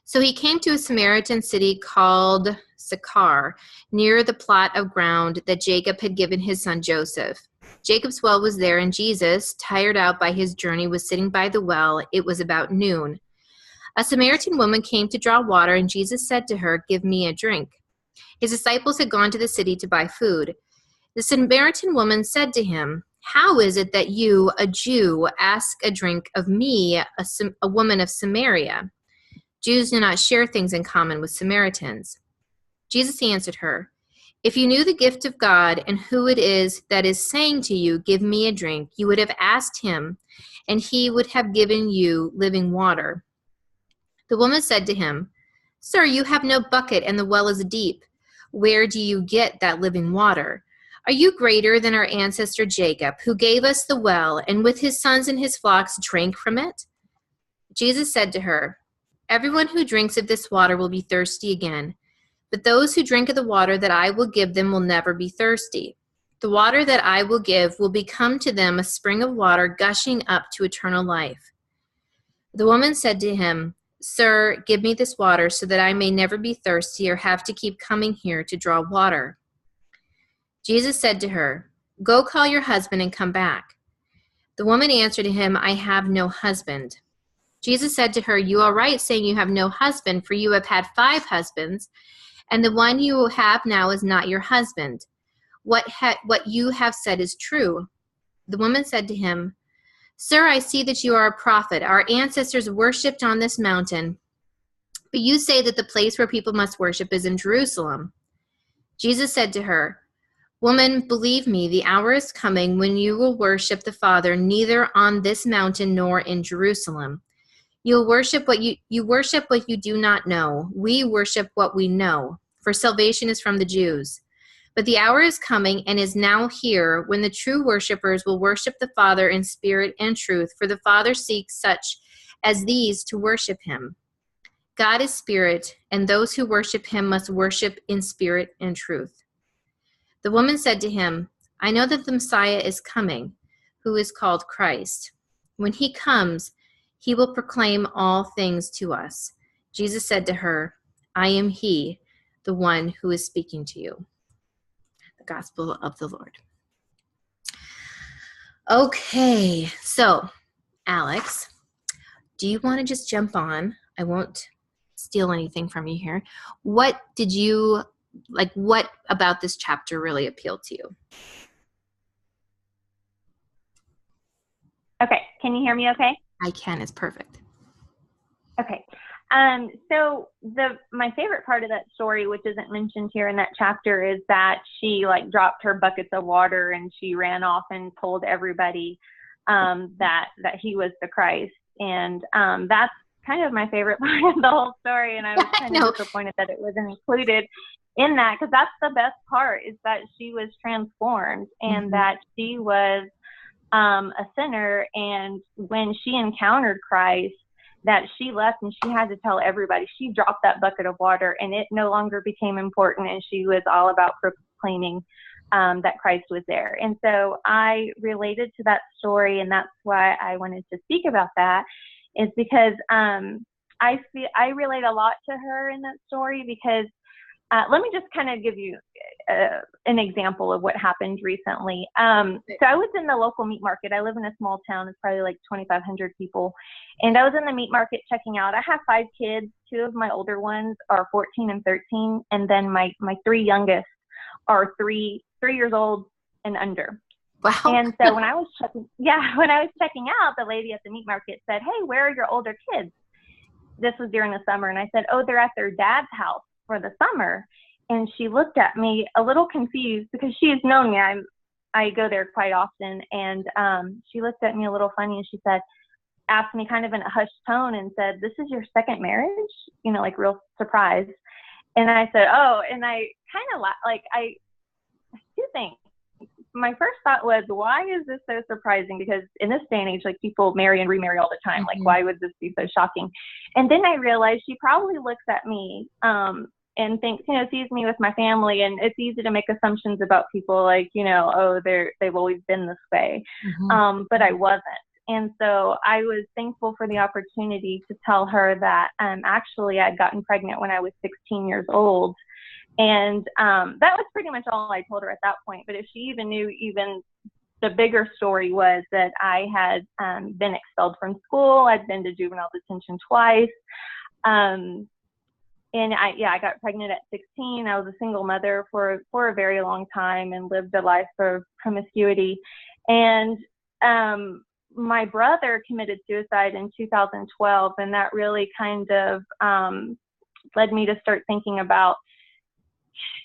So he came to a Samaritan city called Sychar, near the plot of ground that Jacob had given his son Joseph. Jacob's well was there, and Jesus, tired out by his journey, was sitting by the well. It was about noon. A Samaritan woman came to draw water, and Jesus said to her, "Give me a drink." His disciples had gone to the city to buy food. The Samaritan woman said to him, "How is it that you, a Jew, ask a drink of me, a woman of Samaria? Jews do not share things in common with Samaritans." Jesus answered her, "If you knew the gift of God and who it is that is saying to you, 'Give me a drink,' you would have asked him, and he would have given you living water." The woman said to him, "Sir, you have no bucket, and the well is deep. Where do you get that living water? Are you greater than our ancestor Jacob, who gave us the well, and with his sons and his flocks drank from it?" Jesus said to her, "Everyone who drinks of this water will be thirsty again. But those who drink of the water that I will give them will never be thirsty. The water that I will give will become to them a spring of water gushing up to eternal life." The woman said to him, "Sir, give me this water so that I may never be thirsty or have to keep coming here to draw water." Jesus said to her, "Go call your husband and come back." The woman answered him, "I have no husband." Jesus said to her, "You are right saying you have no husband, for you have had 5 husbands, and the one you have now is not your husband. What you have said is true." The woman said to him, "Sir, I see that you are a prophet. Our ancestors worshipped on this mountain, but you say that the place where people must worship is in Jerusalem." Jesus said to her, "Woman, believe me, the hour is coming when you will worship the Father neither on this mountain nor in Jerusalem. You worship what you do not know. We worship what we know, for salvation is from the Jews. But the hour is coming and is now here when the true worshipers will worship the Father in spirit and truth, for the Father seeks such as these to worship him. God is spirit, and those who worship him must worship in spirit and truth." The woman said to him, "I know that the Messiah is coming, who is called Christ. When he comes, he will proclaim all things to us." Jesus said to her, "I am he, the one who is speaking to you." The Gospel of the Lord. Okay, so Alex, do you want to just jump on? I won't steal anything from you here. What about this chapter really appealed to you? Okay, can you hear me okay? I can, it's perfect. Okay. So my favorite part of that story, which isn't mentioned here in that chapter, is that she dropped her buckets of water and she ran off and told everybody that he was the Christ. And that's kind of my favorite part of the whole story. And I was kind of disappointed that it wasn't included in that, because that's the best part, is that she was transformed and that she was a sinner. And when she encountered Christ, that she left and she had to tell everybody. She dropped that bucket of water and it no longer became important, and she was all about proclaiming that Christ was there. And so I related to that story, and that's why I wanted to speak about that, is because I relate a lot to her in that story, because let me just kind of give you an example of what happened recently. So I was in the local meat market. I live in a small town. It's probably like 2,500 people. And I was in the meat market checking out. I have 5 kids. 2 of my older ones are 14 and 13. And then my 3 youngest are 3 years old and under. Wow. And so when I was checking out, the lady at the meat market said, "Hey, where are your older kids?" This was during the summer. And I said, "Oh, they're at their dad's house for the summer." And she looked at me a little confused because she has known me. I go there quite often. And she looked at me a little funny and she said, asked me kind of in a hushed tone and said, "This is your second marriage?" You know, like real surprised. And I said, "Oh," and I kind of I do think my first thought was, why is this so surprising? Because in this day and age, like people marry and remarry all the time. Mm-hmm. Like, why would this be so shocking? And then I realized she probably looks at me and thinks, you know, sees me with my family, and it's easy to make assumptions about people, like, you know, oh, they've always been this way. Mm-hmm. But I wasn't. And so I was thankful for the opportunity to tell her that actually I'd gotten pregnant when I was 16 years old. And that was pretty much all I told her at that point. But if she even knew, even the bigger story was that I had been expelled from school. I'd been to juvenile detention twice. And I got pregnant at 16. I was a single mother for a very long time and lived a life of promiscuity. And my brother committed suicide in 2012. And that really kind of led me to start thinking about,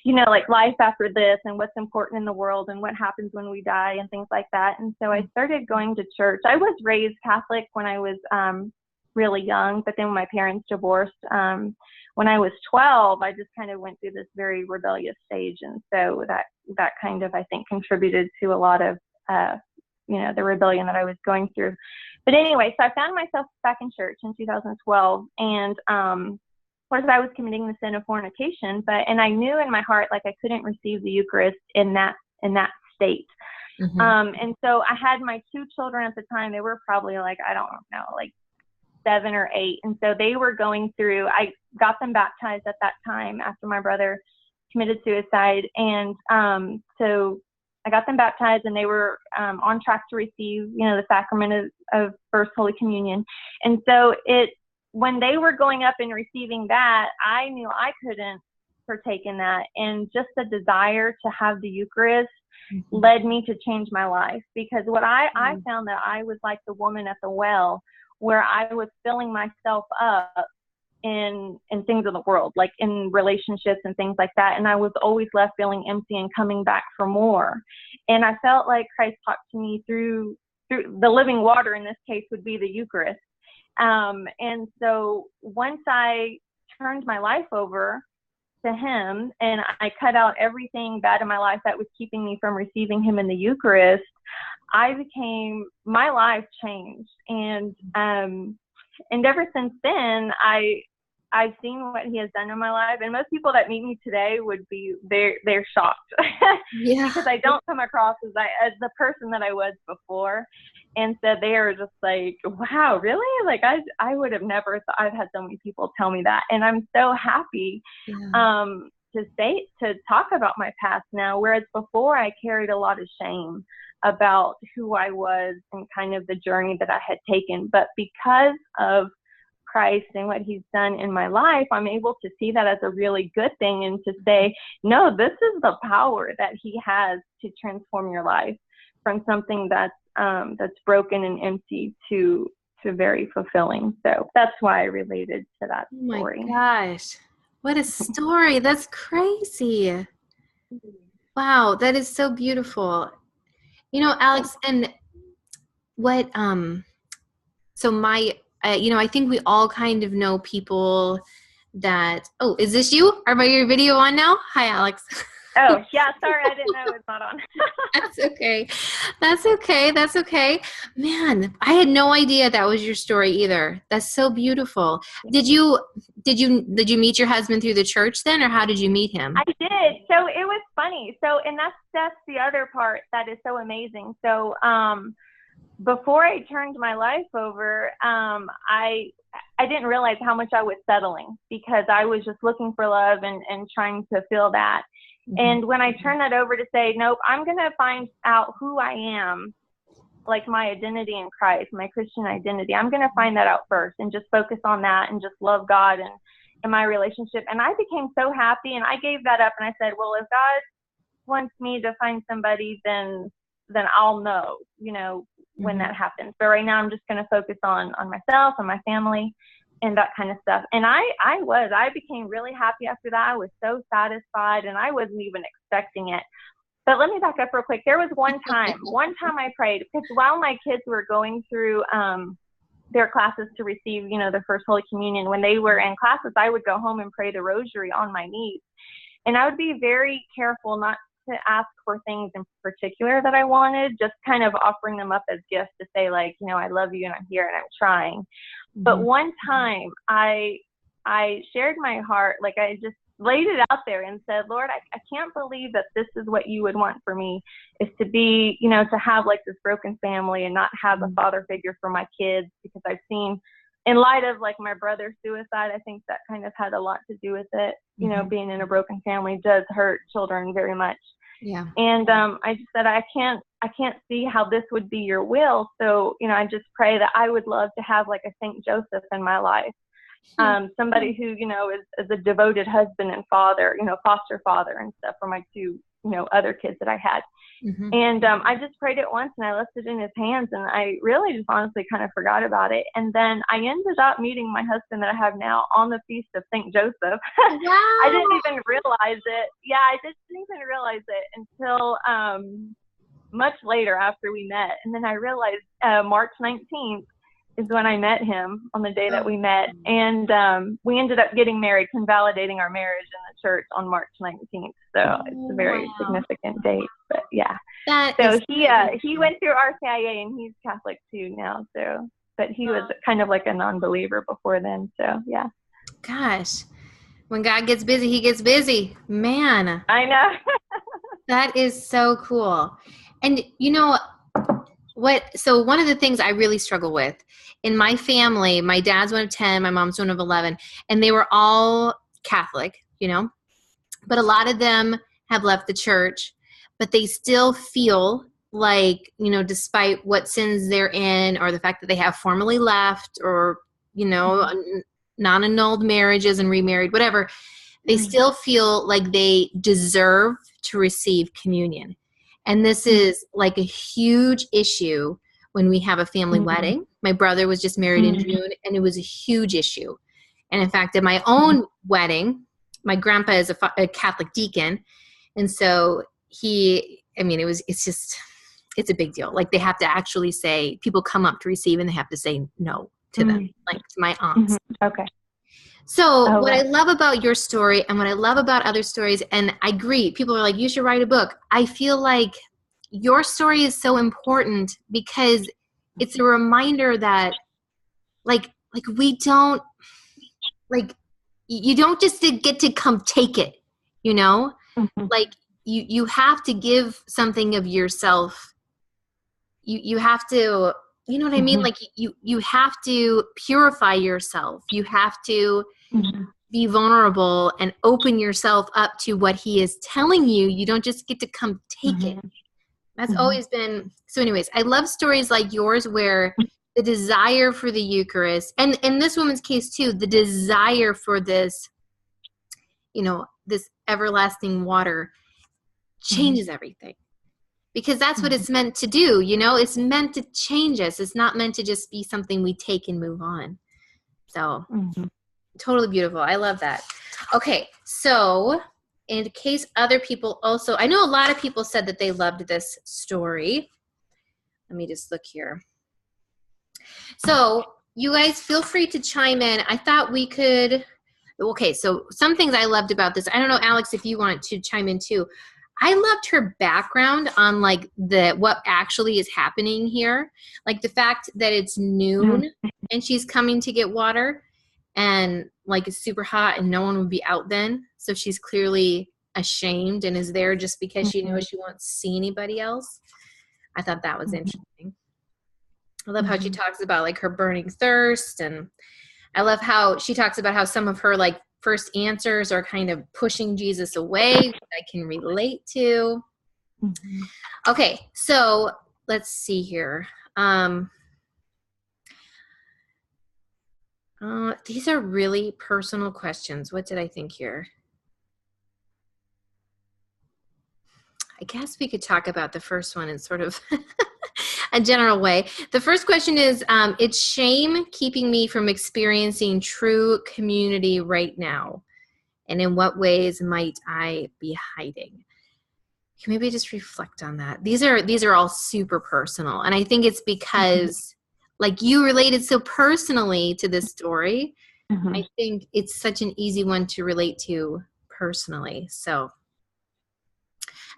you know, like life after this and what's important in the world and what happens when we die and things like that. And so I started going to church. I was raised Catholic when I was really young, but then when my parents divorced, when I was 12, I just kind of went through this very rebellious stage. And so that kind of, I think, contributed to a lot of, you know, the rebellion that I was going through. But anyway, so I found myself back in church in 2012, and of course, I was committing the sin of fornication, and I knew in my heart, like, I couldn't receive the Eucharist in that state. Mm-hmm. And so I had my 2 children at the time. They were probably like, I don't know, like 7 or 8. And so they were going through, I got them baptized at that time after my brother committed suicide. And so I got them baptized, and they were on track to receive, you know, the sacrament of First Holy Communion. And so when they were going up and receiving that, I knew I couldn't partake in that. And just the desire to have the Eucharist mm-hmm. led me to change my life. Because what I found that I was like the woman at the well, where I was filling myself up in things of the world, like in relationships and things like that. And I was always left feeling empty and coming back for more. And I felt like Christ talked to me through the living water, in this case would be the Eucharist. And so once I turned my life over to him and I cut out everything bad in my life that was keeping me from receiving him in the Eucharist, my life changed. And ever since then, I've seen what he has done in my life. And most people that meet me today they're shocked. Yeah. Because I don't come across as the person that I was before. And so they are just like, wow, really? Like I would have never thought. I've had so many people tell me that. And I'm so happy to talk about my past now, whereas before I carried a lot of shame about who I was and kind of the journey that I had taken. But because of Christ and what he's done in my life, I'm able to see that as a really good thing and to say, no, this is the power that he has to transform your life from something that's broken and empty to very fulfilling. So that's why I related to that story. Oh my gosh, what a story. That's crazy. Wow, that is so beautiful. You know, Alex, and what so my I think we all kind of know people that, oh, is this you? Are your video on now? Hi, Alex. Oh, yeah, sorry, I didn't know it was not on. That's okay. Man, I had no idea that was your story either. That's so beautiful. Did you meet your husband through the church then, or how did you meet him? I did. So it was funny. So, and that's the other part that is so amazing. So, before I turned my life over, I I didn't realize how much I was settling, because I was just looking for love and trying to feel that. And when I turned that over to say, nope, I'm going to find out who I am, like my identity in Christ, my Christian identity, I'm going to find that out first and just focus on that and just love God and my relationship. And I became so happy, and I gave that up, and I said, well, if God wants me to find somebody, then I'll know, when that happens. But right now I'm just going to focus on myself and my family and that kind of stuff. And I became really happy after that. I was so satisfied, and I wasn't even expecting it. But let me back up real quick. There was one time I prayed, because while my kids were going through their classes to receive, their first Holy Communion, when they were in classes, I would go home and pray the rosary on my knees. And I would be very careful not to ask for things in particular that I wanted, just kind of offering them up as gifts to say, like, I love you and I'm here and I'm trying. But one time I shared my heart, like I just laid it out there and said, Lord, I can't believe that this is what you would want for me, is to be, to have like this broken family and not have a father figure for my kids, because I've seen, in light of like my brother's suicide, I think that kind of had a lot to do with it. Being in a broken family does hurt children very much. Yeah. And I just said, I can't see how this would be your will. So, I just pray that I would love to have like a Saint Joseph in my life. Somebody who, is a devoted husband and father, foster father and stuff for my two, other kids that I had. And I just prayed it once, and I left it in his hands, and I really just honestly kind of forgot about it. And then I ended up meeting my husband that I have now on the feast of St. Joseph. Wow. I didn't even realize it. Yeah, I didn't even realize it until much later after we met. And then I realized March 19th is when I met him, on the day that we met. And we ended up getting married, convalidating our marriage in the church on March 19th. So it's a very significant date. But yeah. So he went through RCIA, and he's Catholic too now. So, but he was kind of like a non-believer before then. So yeah. Gosh, when God gets busy, he gets busy. Man. I know. That is so cool. And so one of the things I really struggle with in my family, my dad's one of 10, my mom's one of 11, and they were all Catholic, but a lot of them have left the church, but they still feel like, despite what sins they're in, or the fact that they have formally left, or, non-annulled marriages and remarried, whatever, they still feel like they deserve to receive communion. And this is like a huge issue when we have a family wedding. My brother was just married in June, and it was a huge issue. And in fact, at my own wedding, my grandpa is a Catholic deacon. And so it's a big deal. Like, they have to actually say, people come up to receive, and they have to say no to them, like to my aunts. Okay. So what I love about your story, and what I love about other stories, and I agree, people are like, you should write a book. I feel like your story is so important, because it's a reminder that like we don't, like, you don't just get to come take it, like you have to give something of yourself. You have to, you know what I mean? Like you have to purify yourself. You have to be vulnerable and open yourself up to what he is telling you. You don't just get to come take it. That's always been, so anyways, I love stories like yours where the desire for the Eucharist, and in this woman's case too, the desire for this, this everlasting water changes everything. Because that's what it's meant to do, It's meant to change us. It's not meant to just be something we take and move on. So, totally beautiful. I love that. Okay, so in case other people also, I know a lot of people said that they loved this story. Let me just look here. So, you guys feel free to chime in. I thought we could, okay, so some things I loved about this. I don't know, Alex, if you want to chime in too. I loved her background on like what actually is happening here. Like the fact that it's noon and she's coming to get water, and like it's super hot and no one would be out then. So she's clearly ashamed and is there just because she knows she won't see anybody else. I thought that was interesting. I love how she talks about like her burning thirst, and I love how she talks about how some of her like first answers are kind of pushing Jesus away, which I can relate to. Mm-hmm. Okay, so let's see here. These are really personal questions. What did I think here? I guess we could talk about the first one in sort of a general way. The first question is, it's shame keeping me from experiencing true community right now. And in what ways might I be hiding? Can maybe just reflect on that. These are all super personal. And I think it's because like you related so personally to this story. Mm-hmm. I think it's such an easy one to relate to personally. So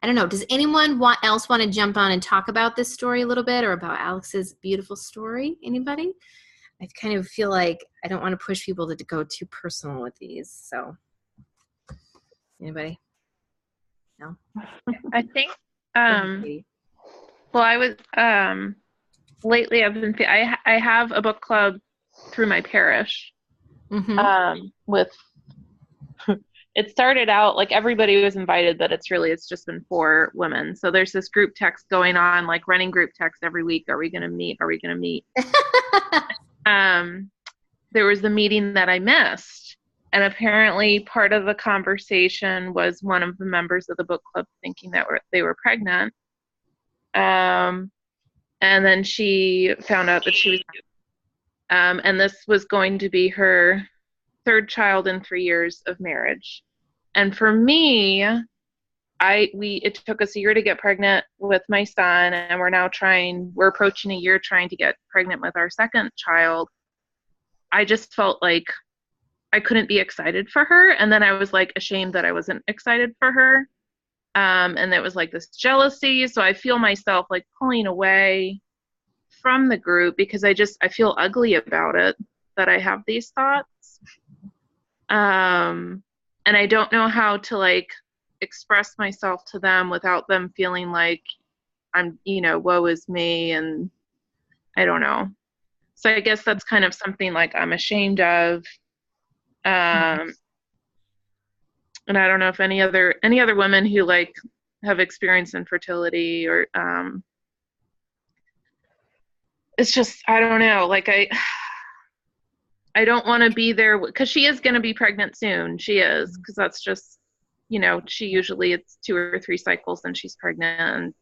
I don't know. Does anyone else want to jump on and talk about this story a little bit, or about Alex's beautiful story? Anybody? I kind of feel like I don't want to push people to go too personal with these. So anybody? No? I think, well, I was, lately I've been, I have a book club through my parish, with, it started out like everybody was invited, but it's just been 4 women. So there's this group text going on, like running group text every week. Are we going to meet? Are we going to meet? There was the meeting that I missed. And apparently part of the conversation was one of the members of the book club thinking that they were pregnant. And then she found out that she was, and this was going to be her 3rd child in 3 years of marriage. And for me, it took us a year to get pregnant with my son, and we're approaching a year trying to get pregnant with our 2nd child. I just felt like I couldn't be excited for her. And then I was like ashamed that I wasn't excited for her. And it was like this jealousy. So I feel myself like pulling away from the group because I feel ugly about it, that I have these thoughts. And I don't know how to like express myself to them without them feeling like I'm, woe is me. And I don't know. So I guess that's kind of something like I'm ashamed of. And I don't know if any other women who like have experienced infertility or, it's just, I don't know, like I don't want to be there because she is going to be pregnant soon. She is, because that's just, she usually it's 2 or 3 cycles and she's pregnant,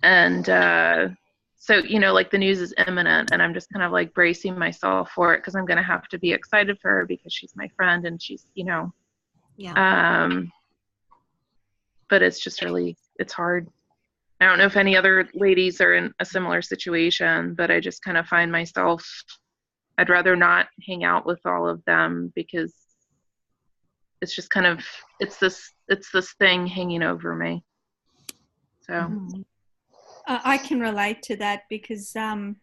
and, so, like the news is imminent and I'm just kind of like bracing myself for it because I'm going to have to be excited for her because she's my friend and she's, but it's just really, it's hard. I don't know if any other ladies are in a similar situation, but I just kind of find myself, I'd rather not hang out with all of them because it's just kind of, it's this thing hanging over me. So. I can relate to that because I'm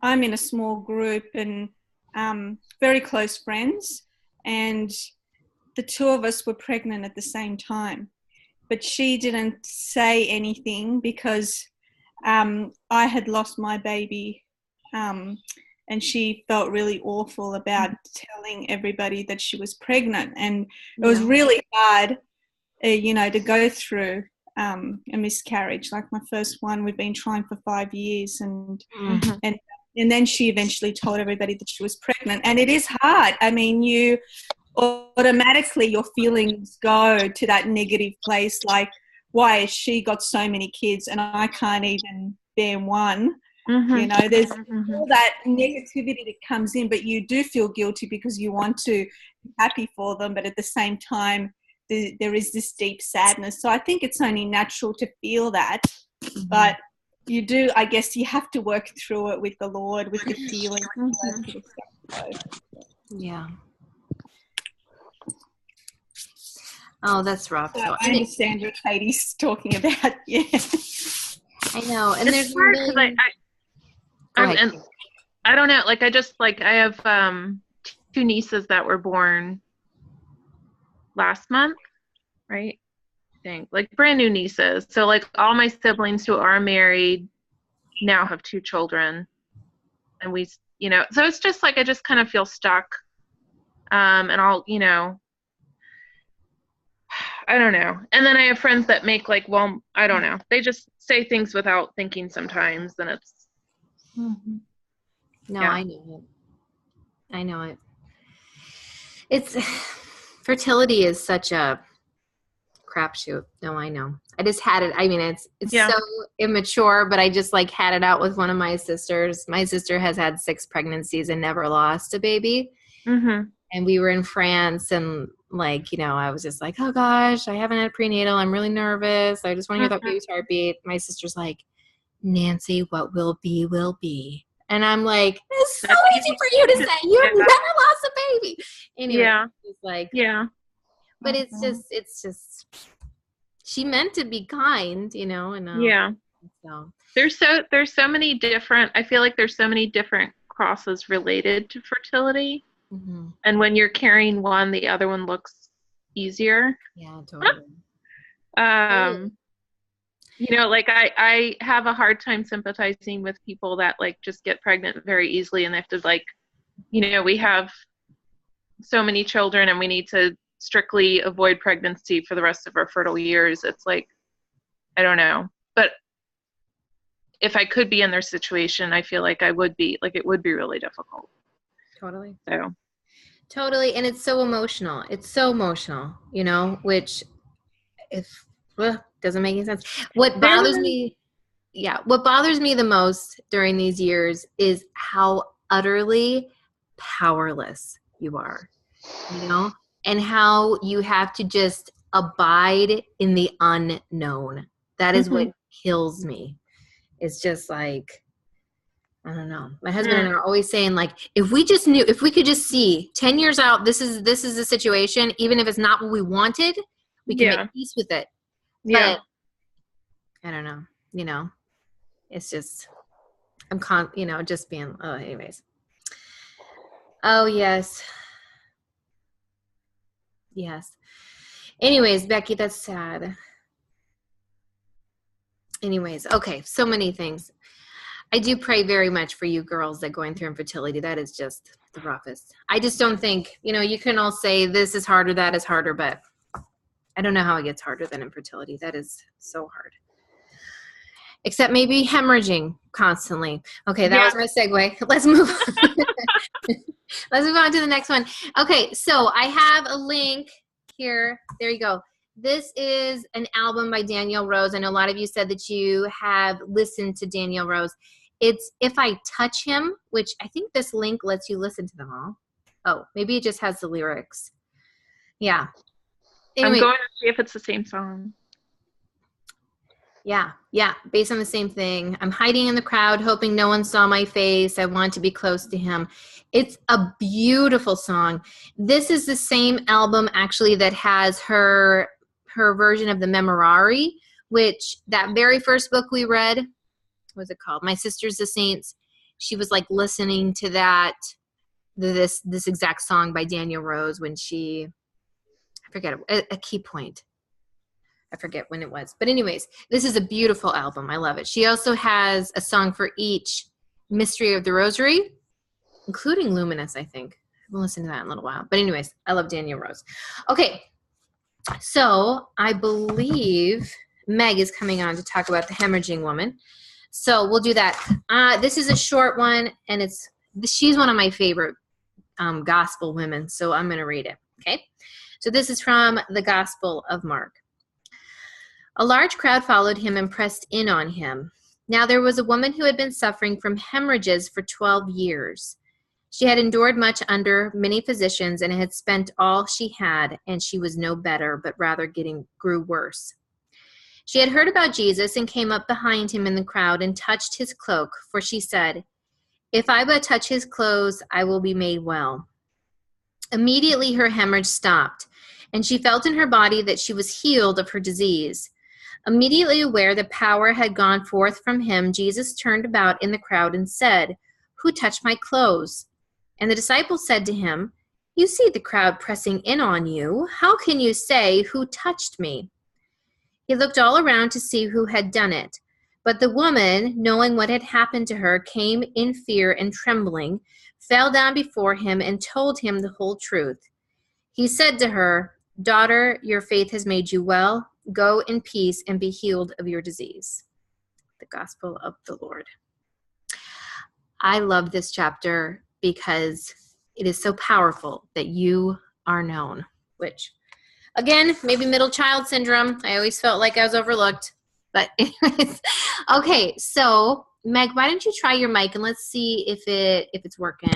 in a small group and very close friends, and the 2 of us were pregnant at the same time. But she didn't say anything because I had lost my baby, and she felt really awful about telling everybody that she was pregnant. And it was really hard, to go through a miscarriage. Like my first one, we've been trying for 5 years, and then she eventually told everybody that she was pregnant. And it is hard. I mean, you automatically your feelings go to that negative place, like, why has she got so many kids and I can't even bear one? There's all that negativity that comes in, but you do feel guilty because you want to be happy for them, but at the same time there is this deep sadness. So I think it's only natural to feel that, but you do, I guess you have to work through it with the Lord, with the feeling. Yeah. Oh, that's rough. So I understand what Katie's talking about. Yeah, I know. And it's hard because I don't know. Like I have 2 nieces that were born last month, right? I think like brand new nieces. So like all my siblings who are married now have 2 children, and we, you know, so it's just like I just kind of feel stuck. And I'll, you know, I don't know. And then I have friends that make like, well, I don't know. They just say things without thinking sometimes, and it's. Mm-hmm. No, Yeah. I know it. I know it. It's fertility is such a crapshoot. No, I know. I just had it. I mean, it's so immature, but I just like had it out with one of my sisters. My sister has had 6 pregnancies and never lost a baby. Mm-hmm. And we were in France, and like, you know, I was just like, oh gosh, I haven't had prenatal. I'm really nervous. I just want to hear that baby's heartbeat. My sister's like, Nancy, what will be, will be. And I'm like, it's so easy for you to say. You've never lost a baby. Anyway, it's like, but it's just, she meant to be kind, you know, and so there's so many different, I feel like there's so many different crosses related to fertility. Mm-hmm. And when you're carrying one, the other one looks easier. Yeah, totally. You know, like I have a hard time sympathizing with people that like just get pregnant very easily and they have to like, you know, we have so many children and we need to strictly avoid pregnancy for the rest of our fertile years. It's like, I don't know. But if I could be in their situation, I feel like I would be, like it would be really difficult. Totally. So. Totally. And it's so emotional. It's so emotional, you know, which doesn't make any sense. What bothers me the most during these years is how utterly powerless you are, you know, and how you have to just abide in the unknown. That is what kills me. It's just like, I don't know. My husband and I are always saying, like, if we could just see 10 years out, this is the situation, even if it's not what we wanted, we can make peace with it. Yeah. But I don't know, you know, it's just, just being, anyways. Oh, yes. Yes. Anyways, Becky, that's sad. Anyways, okay, so many things. I do pray very much for you girls that are going through infertility. That is just the roughest. I just don't think, you know, you can all say this is harder, that is harder, but I don't know how it gets harder than infertility. That is so hard. Except maybe hemorrhaging constantly. Okay, that was my segue. Let's move on. Let's move on to the next one. Okay, so I have a link here. There you go. This is an album by Danielle Rose. I know a lot of you said that you have listened to Danielle Rose. It's If I Touch Him, which I think this link lets you listen to them all. Oh, maybe it just has the lyrics. Yeah. Anyway, I'm going to see if it's the same song. Yeah, based on the same thing. I'm hiding in the crowd, hoping no one saw my face. I want to be close to him. It's a beautiful song. This is the same album, actually, that has her version of the Memorare, which that very first book we read, what was it called? My Sisters the Saints. She was like listening to this exact song by Danielle Rose when she, I forget, a key point. I forget when it was. But anyways, this is a beautiful album. I love it. She also has a song for each mystery of the Rosary, including Luminous, I think. I haven't listened to that in a little while. But anyways, I love Danielle Rose. Okay, so I believe Meg is coming on to talk about the Hemorrhaging Woman. So we'll do that. This is a short one, and she's one of my favorite gospel women, so I'm going to read it. Okay? So this is from the Gospel of Mark. A large crowd followed him and pressed in on him. Now there was a woman who had been suffering from hemorrhages for 12 years. She had endured much under many physicians and had spent all she had, and she was no better, but rather grew worse. She had heard about Jesus and came up behind him in the crowd and touched his cloak, for she said, "If I but touch his clothes, I will be made well." Immediately her hemorrhage stopped, and she felt in her body that she was healed of her disease. Immediately aware that power had gone forth from him, Jesus turned about in the crowd and said, "Who touched my clothes?" And the disciples said to him, "You see the crowd pressing in on you. How can you say, 'Who touched me?'" He looked all around to see who had done it. But the woman, knowing what had happened to her, came in fear and trembling, fell down before him, and told him the whole truth. He said to her, "Daughter, your faith has made you well. Go in peace and be healed of your disease." The gospel of the Lord. I love this chapter because it is so powerful that you are known, which, again, maybe middle child syndrome. I always felt like I was overlooked. But anyways, okay, so Meg, why don't you try your mic and let's see if it's working.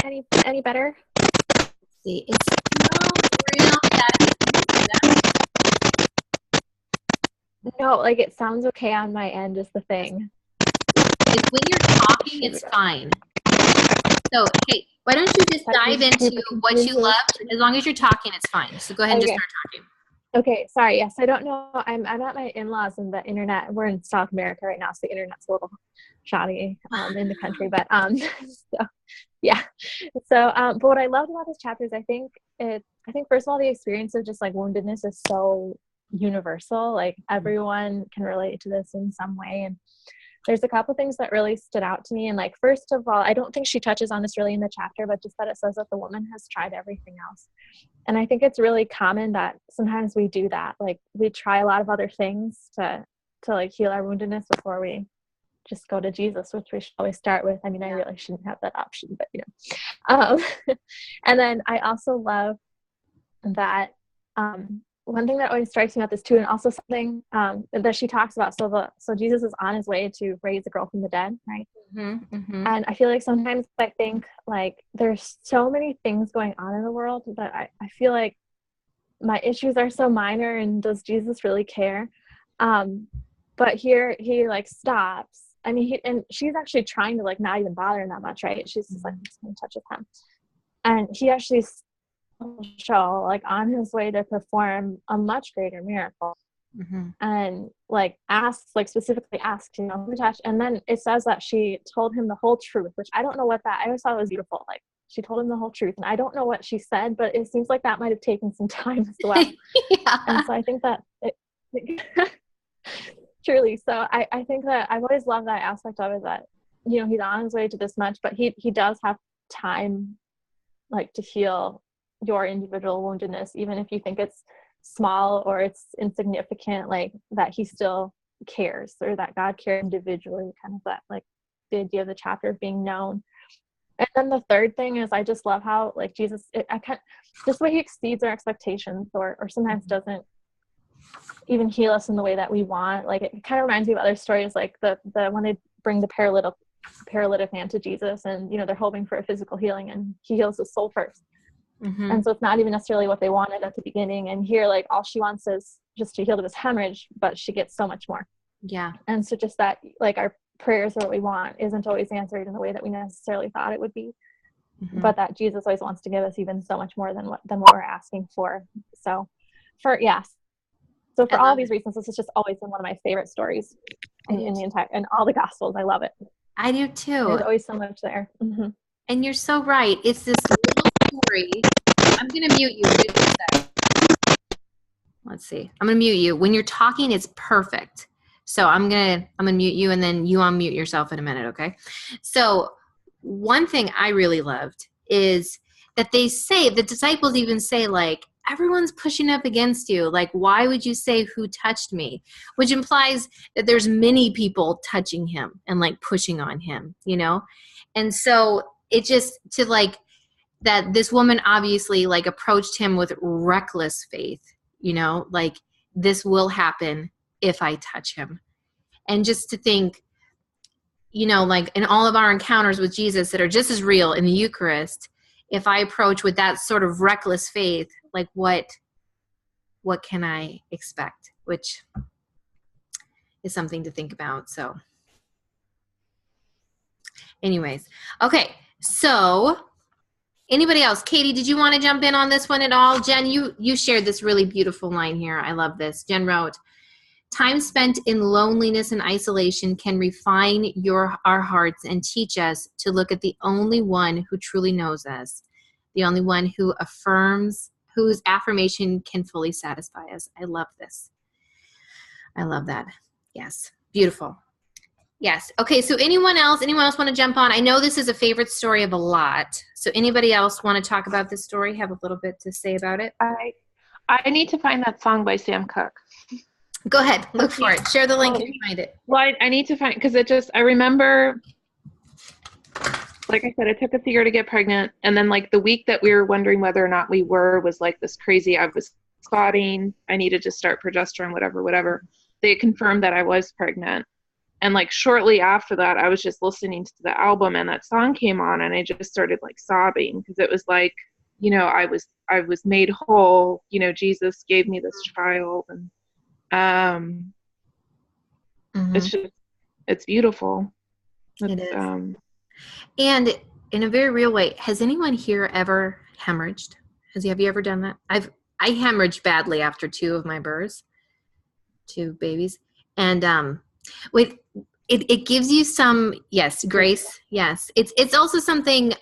Any better? Let's see, it's still real static. No, like it sounds okay on my end is the thing. It's when you're talking, it's fine. So, hey, why don't you just dive into what you love? As long as you're talking, it's fine. So go ahead and just start talking. Okay, sorry. Yes, I don't know. I'm at my in-laws and the internet. We're in South America right now, so the internet's a little shoddy in the country. But so yeah. So but what I loved about this chapter is I think first of all the experience of just like woundedness is so universal. Like everyone can relate to this in some way. And there's a couple things that really stood out to me. And like, first of all, I don't think she touches on this really in the chapter, but just that it says that the woman has tried everything else. And I think it's really common that sometimes we do that. Like we try a lot of other things to like heal our woundedness before we just go to Jesus, which we should always start with. I mean, I really shouldn't have that option, but and then I also love that, one thing that always strikes me about this too, and also something that she talks about. So Jesus is on his way to raise a girl from the dead, right? Mm-hmm, mm-hmm. And I feel like sometimes I think like there's so many things going on in the world that I feel like my issues are so minor, and does Jesus really care? But here he like stops. I mean, and she's actually trying to like not even bother him that much, right? She's just like, I'm just gonna touch with him, and he actually show like on his way to perform a much greater miracle, and like specifically asked, who touched, and then it says that she told him the whole truth, which I don't know what that, I always thought it was beautiful. Like she told him the whole truth, and I don't know what she said, but it seems like that might have taken some time as well. Yeah. And so I think that truly, so I think that I've always loved that aspect of it, that he's on his way to this much, but he does have time like to heal your individual woundedness, even if you think it's small or it's insignificant, like that he still cares, or that God cares individually, kind of that like the idea of the chapter of being known. And then the third thing is I just love how like Jesus, just the way he exceeds our expectations, or sometimes doesn't even heal us in the way that we want. Like it kind of reminds me of other stories, like the when they bring the paralytic man to Jesus, and they're hoping for a physical healing, and he heals his soul first. And so it's not even necessarily what they wanted at the beginning. And here, like, all she wants is just to heal of his hemorrhage, but she gets so much more. Yeah. And so just that, like, our prayers or what we want isn't always answered in the way that we necessarily thought it would be, but that Jesus always wants to give us even so much more than what we're asking for. So for all these reasons, this is just always been one of my favorite stories in the entire, in all the Gospels. I love it. I do too. There's always so much there. And you're so right. It's this little story. I'm going to mute you. Let's see. I'm going to mute you. When you're talking, it's perfect. So I'm going to mute you, and then you unmute yourself in a minute, okay? So one thing I really loved is that they say, the disciples even say, like, everyone's pushing up against you. Like, why would you say who touched me? Which implies that there's many people touching him and like pushing on him, And so it just to like that this woman obviously like approached him with reckless faith, like this will happen if I touch him. And just to think, like in all of our encounters with Jesus that are just as real in the Eucharist, if I approach with that sort of reckless faith, like what can I expect? Which is something to think about. So anyways, okay. So anybody else? Katie, did you want to jump in on this one at all? Jen, you shared this really beautiful line here. I love this. Jen wrote, time spent in loneliness and isolation can refine our hearts and teach us to look at the only one who truly knows us, the only one whose affirmation can fully satisfy us. I love this. I love that. Yes. Beautiful. Yes. Okay. So anyone else want to jump on? I know this is a favorite story of a lot. So anybody else want to talk about this story? Have a little bit to say about it? I need to find that song by Sam Cooke. Go ahead. Look for it. Share the link if you find it. Well, I need to find, because I remember, like I said, it took us a year to get pregnant. And then like the week that we were wondering whether or not we were was like this crazy, I was spotting, I needed to start progesterone, whatever. They confirmed that I was pregnant. And like shortly after that, I was just listening to the album and that song came on and I just started like sobbing because it was like, you know, I was made whole, you know, Jesus gave me this child, and it's beautiful. It is. And in a very real way, has anyone here ever hemorrhaged? Have you ever done that? I hemorrhaged badly after 2 of my births, 2 babies. And it gives you some, yes, grace. Yes. It's also something,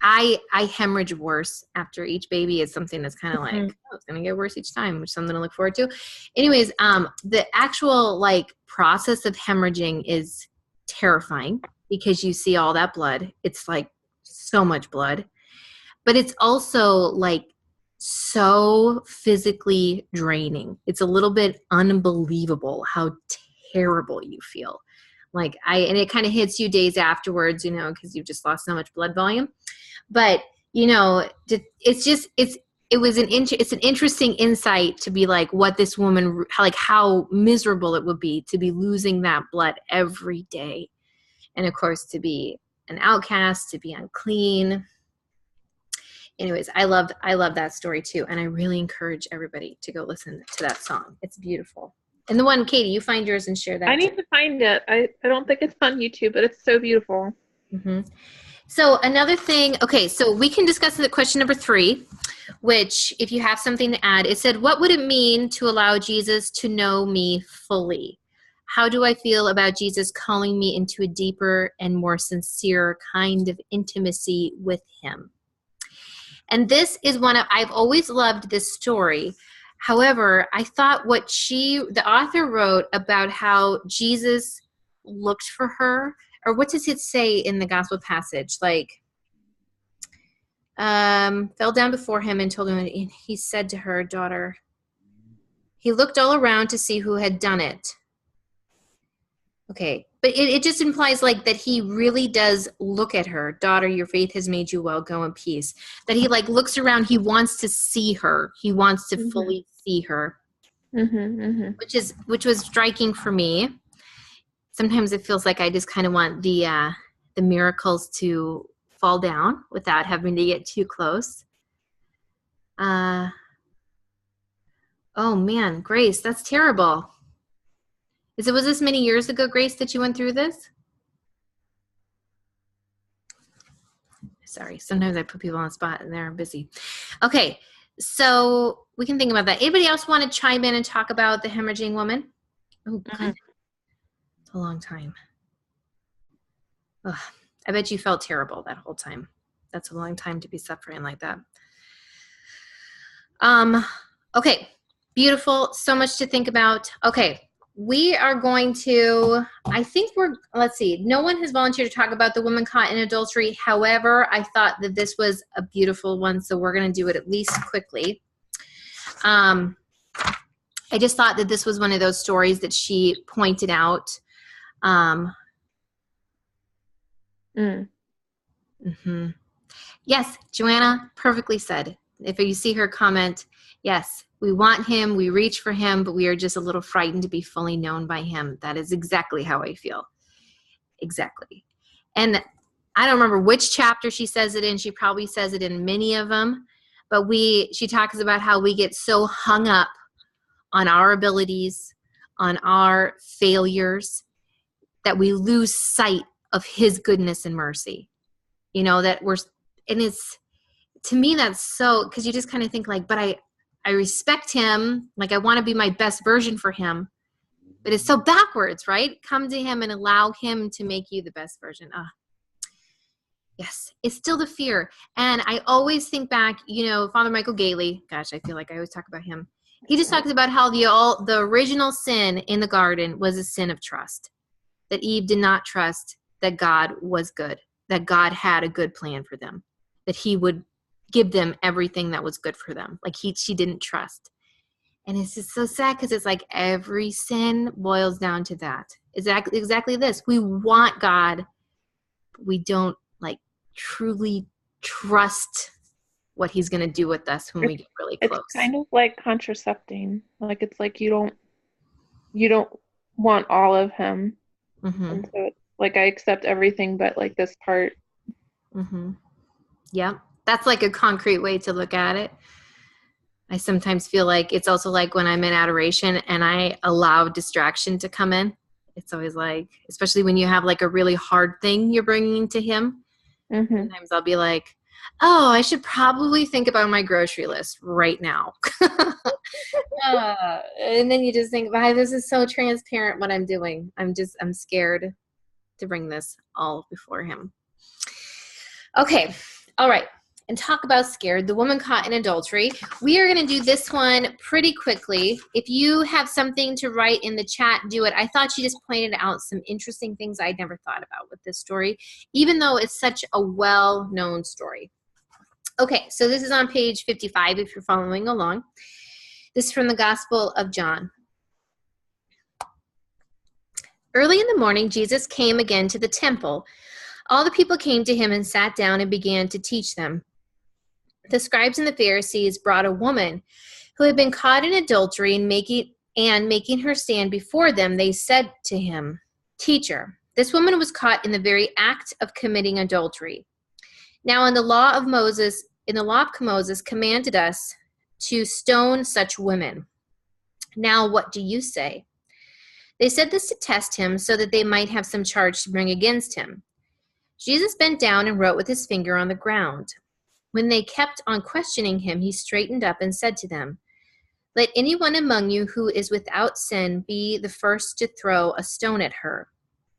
I hemorrhage worse after each baby. Is something that's kind of like, oh, it's going to get worse each time, which is something to look forward to. Anyways, the actual like process of hemorrhaging is terrifying because you see all that blood. It's like so much blood, but it's also like so physically draining. It's a little bit unbelievable how terrible you feel. Like and it kind of hits you days afterwards, you know, because you've just lost so much blood volume. But, you know, it's an interesting insight to be like what this woman, like how miserable it would be to be losing that blood every day. And of course, to be an outcast, to be unclean. Anyways, I love that story too. And I really encourage everybody to go listen to that song. It's beautiful. And the one, Katie, you find yours and share that. I need to find it. I don't think it's on YouTube, but it's so beautiful. Mm-hmm. So another thing, okay, so we can discuss the question number 3, which if you have something to add, it said, what would it mean to allow Jesus to know me fully? How do I feel about Jesus calling me into a deeper and more sincere kind of intimacy with him? And this is I've always loved this story. However, I thought what the author wrote about how Jesus looked for her, or what does it say in the gospel passage? Like, fell down before him and told him, and he said to her, daughter, he looked all around to see who had done it. Okay, but it just implies like that he really does look at her. Daughter, your faith has made you well, go in peace. That he like looks around, he wants to see her. He wants to fully see her, which was striking for me. Sometimes it feels like I just kind of want the miracles to fall down without having to get too close. Oh man, Grace, that's terrible. Was this many years ago, Grace, that you went through this? Sorry, sometimes I put people on the spot and they're busy. Okay, so we can think about that. Anybody else want to chime in and talk about the hemorrhaging woman? Oh, goodness. It's a long time. Ugh, I bet you felt terrible that whole time. That's a long time to be suffering like that. Okay, beautiful. So much to think about. Okay. We are going to, let's see, no one has volunteered to talk about the woman caught in adultery. However, I thought that this was a beautiful one, so we're going to do it at least quickly. I just thought that this was one of those stories that she pointed out. Yes, Joanna, perfectly said. If you see her comment, yes, we want him, we reach for him, but we are just a little frightened to be fully known by him. That is exactly how I feel. Exactly. And I don't remember which chapter she says it in. She probably says it in many of them. But she talks about how we get so hung up on our abilities, on our failures, that we lose sight of his goodness and mercy. You know, to me, that's so, because you just kind of think like, but I respect him, like I want to be my best version for him, but it's so backwards, right? Come to him and allow him to make you the best version. Yes, it's still the fear. And I always think back, you know, Father Michael Gailey, gosh, I feel like I always talk about him. He just talks about how the original sin in the garden was a sin of trust. That Eve did not trust that God was good, that God had a good plan for them, that he would give them everything that was good for them. Like she didn't trust. And it's just so sad because it's like every sin boils down to that. Exactly this. We want God, but we don't like truly trust what he's going to do with us when we get really close. It's kind of like contracepting. Like it's like you don't want all of him. Mm-hmm. And so it's like I accept everything but like this part. Mm-hmm. Yeah. That's like a concrete way to look at it. I sometimes feel like it's also like when I'm in adoration and I allow distraction to come in. It's always like, especially when you have like a really hard thing you're bringing to him. Mm-hmm. Sometimes I'll be like, oh, I should probably think about my grocery list right now. And then you just think, wow, this is so transparent what I'm doing. I'm scared to bring this all before him. Okay. All right. And talk about scared, the woman caught in adultery. We are going to do this one pretty quickly. If you have something to write in the chat, do it. I thought she just pointed out some interesting things I'd never thought about with this story, even though it's such a well-known story. Okay, so this is on page 55 if you're following along. This is from the Gospel of John. Early in the morning, Jesus came again to the temple. All the people came to him and sat down and began to teach them. The scribes and the Pharisees brought a woman who had been caught in adultery and making her stand before them, they said to him, "Teacher, this woman was caught in the very act of committing adultery. Now in the law of Moses commanded us to stone such women. Now what do you say?" They said this to test him so that they might have some charge to bring against him. Jesus bent down and wrote with his finger on the ground. When they kept on questioning him, he straightened up and said to them, "Let anyone among you who is without sin be the first to throw a stone at her."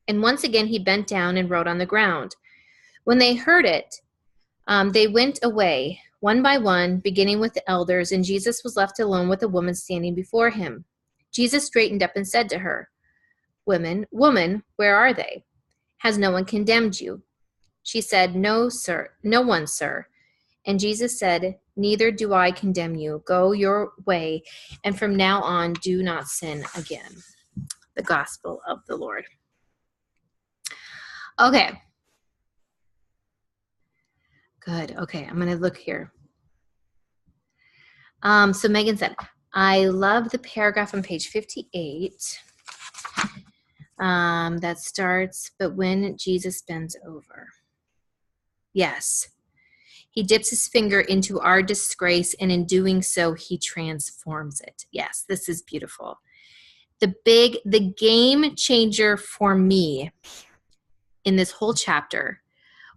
And once again he bent down and wrote on the ground. When they heard it, they went away, one by one, beginning with the elders, and Jesus was left alone with a woman standing before him. Jesus straightened up and said to her, "Woman, where are they? Has no one condemned you?" She said, "No, sir, no one, sir." And Jesus said, "Neither do I condemn you. Go your way, and from now on do not sin again." The Gospel of the Lord. Okay. Good. Okay, I'm going to look here. So Megan said, I love the paragraph on page 58 that starts, "But when Jesus bends over." Yes. He dips his finger into our disgrace, and in doing so, he transforms it. Yes, this is beautiful. The game changer for me in this whole chapter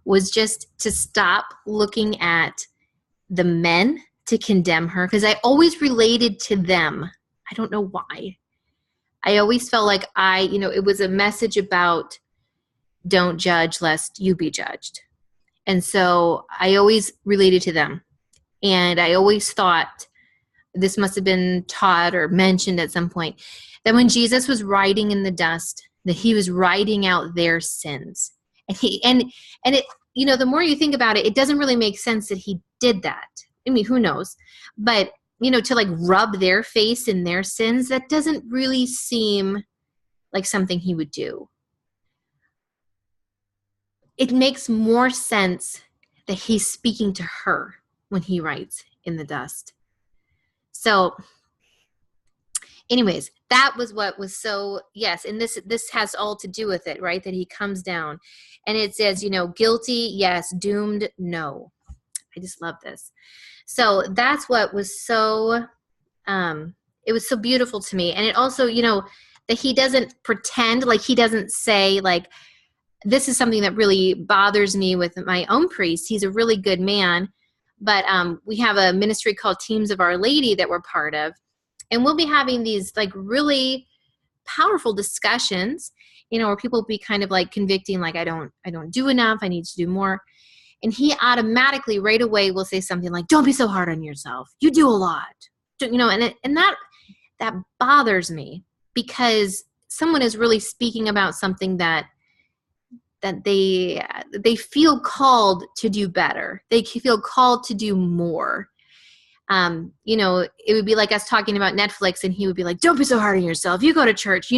was just to stop looking at the men to condemn her, because I always related to them. I don't know why. I always felt like it was a message about don't judge lest you be judged. And so I always related to them. And I always thought this must have been taught or mentioned at some point, that when Jesus was writing in the dust, that he was writing out their sins. And it, the more you think about it, it doesn't really make sense that he did that. I mean, who knows? But, to like rub their face in their sins, that doesn't really seem like something he would do. It makes more sense that he's speaking to her when he writes in the dust. So anyways, that was what was so, yes, and this has all to do with it, right? That he comes down and it says, guilty, yes, doomed, no. I just love this. So that's what was so, it was so beautiful to me. And it also, that he doesn't pretend, like he doesn't say like, this is something that really bothers me with my own priest. He's a really good man, but we have a ministry called Teams of Our Lady that we're part of, and we'll be having these like really powerful discussions, where people be kind of like convicting, like I don't do enough, I need to do more, and he automatically right away will say something like, "Don't be so hard on yourself. You do a lot." and that bothers me, because someone is really speaking about something that they feel called to do better. They feel called to do more. It would be like us talking about Netflix, and he would be like, don't be so hard on yourself. You go to church,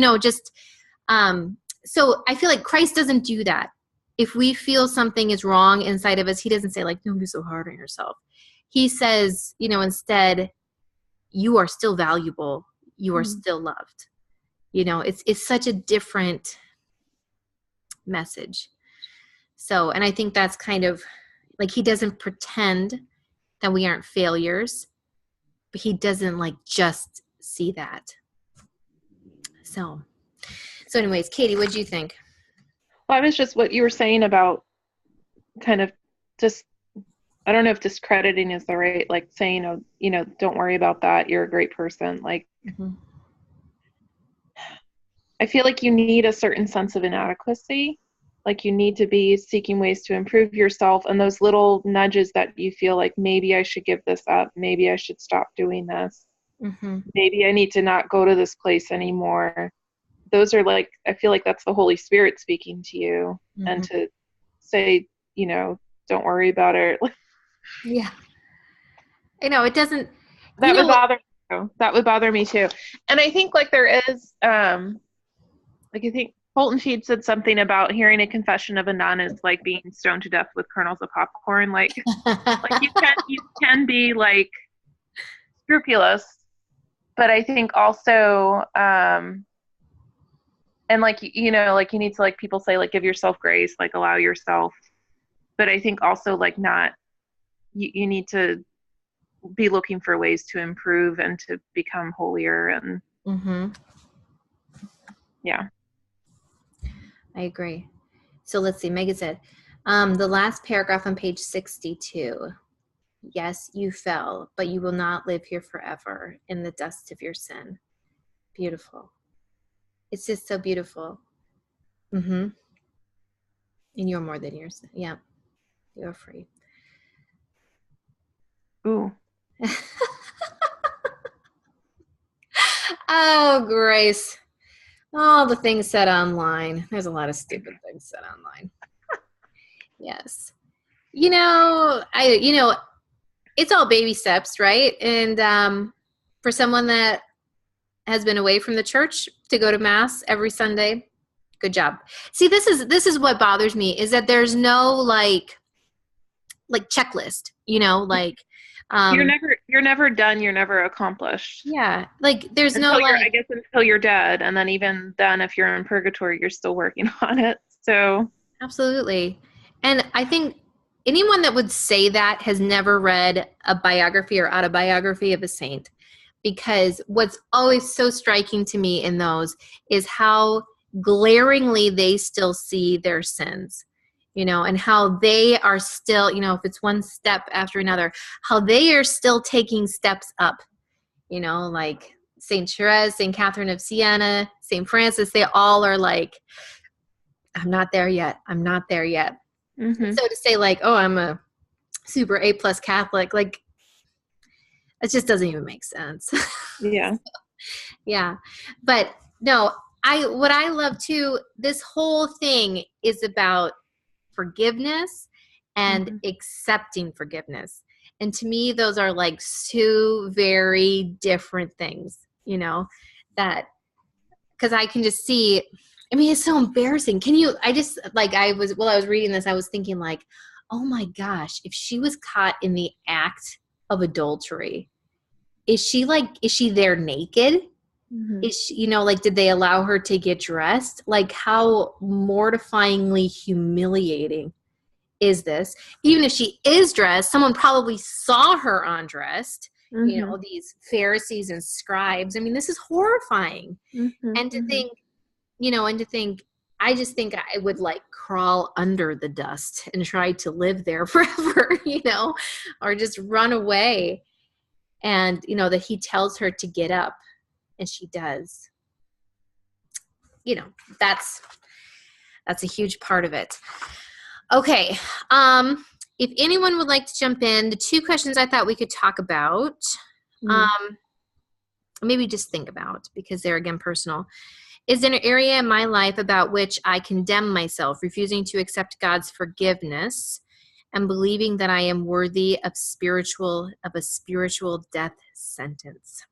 so I feel like Christ doesn't do that. If we feel something is wrong inside of us, he doesn't say like, don't be so hard on yourself. He says, instead, you are still valuable. You are still loved. It's such a different message. So, and I think that's kind of like, he doesn't pretend that we aren't failures, but he doesn't like just see that. So anyways, Katie, what do you think? Well, I was just what you were saying about kind of just, I don't know if discrediting is the right, like saying, don't worry about that. You're a great person. Like, I feel like you need a certain sense of inadequacy. Like you need to be seeking ways to improve yourself, and those little nudges that you feel like, maybe I should give this up. Maybe I should stop doing this. Maybe I need to not go to this place anymore. Those are like, I feel like that's the Holy Spirit speaking to you, and to say, don't worry about it. Yeah. It doesn't. That would bother me. That would bother me too. And I think like there is, like I think Holton Sheed said something about hearing a confession of a nun is like being stoned to death with kernels of popcorn. Like, like you can be like scrupulous, but I think also, and like, like you need to, like people say, like give yourself grace, like allow yourself. But I think also like not, you need to be looking for ways to improve and to become holier. And yeah. I agree. So let's see. Megan said, the last paragraph on page 62. Yes, you fell, but you will not live here forever in the dust of your sin. Beautiful. It's just so beautiful. And you're more than your sin. Yeah. You're free. Ooh. Oh, Grace. All the things said online. There's a lot of stupid things said online. Yes. It's all baby steps, right? And for someone that has been away from the church to go to Mass every Sunday, good job. See, this is what bothers me, is that there's no like checklist, you're never done. You're never accomplished. Yeah. Like there's I guess until you're dead. And then even then, if you're in purgatory, you're still working on it. So absolutely. And I think anyone that would say that has never read a biography or autobiography of a saint, because what's always so striking to me in those is how glaringly they still see their sins. And how they are still, if it's one step after another, how they are still taking steps up, like St. Therese, St. Catherine of Siena, St. Francis, they all are like, I'm not there yet. I'm not there yet. So to say like, oh, I'm a super A+ Catholic, like it just doesn't even make sense. Yeah. Yeah. But no, what I love too, this whole thing is about forgiveness and accepting forgiveness. And to me, those are like two very different things, that, because I can just see, I mean, it's so embarrassing. While I was reading this, I was thinking like, oh my gosh, if she was caught in the act of adultery, is she there naked? Is she, did they allow her to get dressed? Like how mortifyingly humiliating is this? Even if she is dressed, someone probably saw her undressed, these Pharisees and scribes. I mean, this is horrifying. And to think, I just think I would like crawl under the dust and try to live there forever, or just run away. And, that he tells her to get up. And she does. That's a huge part of it. Okay. If anyone would like to jump in, the two questions I thought we could talk about. maybe just think about, because they're, again, personal. Is there an area in my life about which I condemn myself, refusing to accept God's forgiveness and believing that I am worthy of a spiritual death sentence?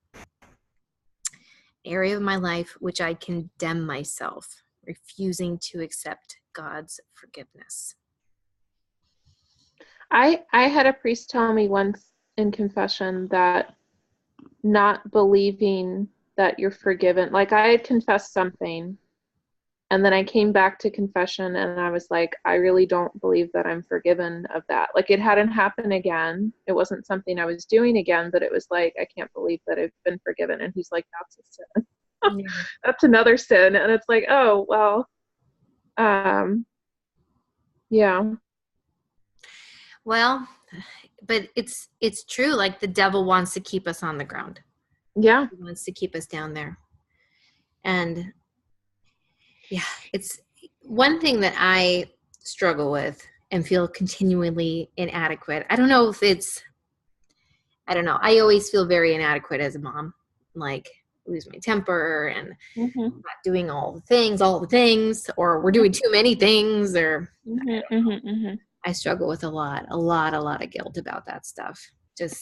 Area of my life which I condemn myself, refusing to accept God's forgiveness. I had a priest tell me once in confession that not believing that you're forgiven, like I had confessed something and then I came back to confession and I was like, I really don't believe that I'm forgiven of that. Like it hadn't happened again. It wasn't something I was doing again, but it was like, I can't believe that I've been forgiven. And he's like, that's a sin. Yeah. That's another sin. And it's like, oh, well, yeah. Well, but it's true. Like the devil wants to keep us on the ground. Yeah. He wants to keep us down there. And yeah, it's one thing that I struggle with and feel continually inadequate. I don't know. I always feel very inadequate as a mom, like lose my temper and not doing all the things, or we're doing too many things, or I struggle with a lot of guilt about that stuff. This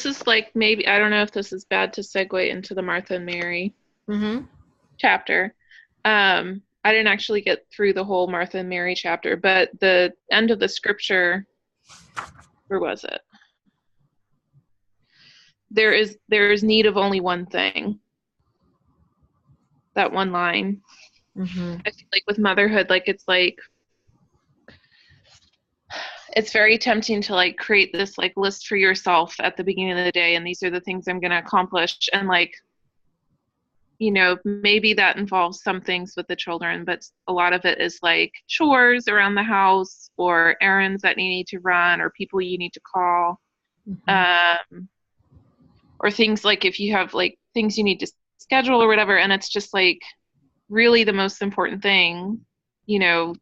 is like, maybe, I don't know if this is bad to segue into the Martha and Mary chapter. I didn't actually get through the whole Martha and Mary chapter, but the end of the scripture, where was it? There is need of only one thing. That one line. I feel like with motherhood, like it's very tempting to like create this like list for yourself at the beginning of the day, and these are the things I'm going to accomplish, and like, you know, maybe that involves some things with the children, but a lot of it is like chores around the house or errands that you need to run or people you need to call. Or things like if you have like things you need to schedule or whatever, and it's just like really the most important thing, you know,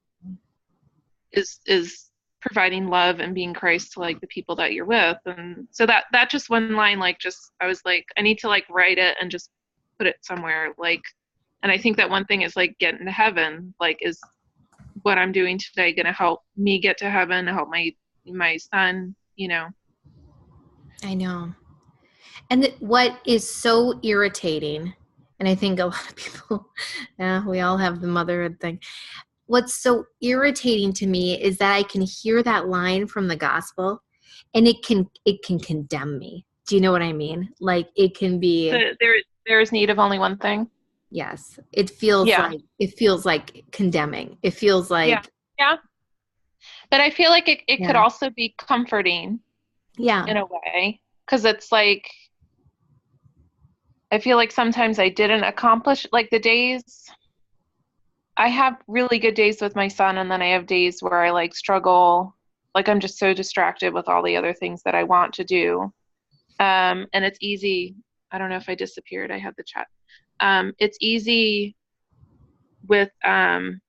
is providing love and being Christ to like the people that you're with. And so that just one line, like just, I was like, I need to like write it and just put it somewhere, like, and I think that one thing is like getting to heaven, like, is what I'm doing today going to help me get to heaven, help my son, you know? I know. And what is so irritating, and I think a lot of people, we all have the motherhood thing. What's so irritating to me is that I can hear that line from the gospel, and it can condemn me. Do you know what I mean? Like it can be. There is need of only one thing. Yes, it feels like condemning. It feels like yeah. But I feel like it could also be comforting. Yeah. In a way, because it's like, I feel like sometimes I didn't accomplish, like the days, I have really good days with my son, and then I have days where I like struggle, like I'm just so distracted with all the other things that I want to do. And it's easy, I don't know if I disappeared, I had the chat. It's easy with the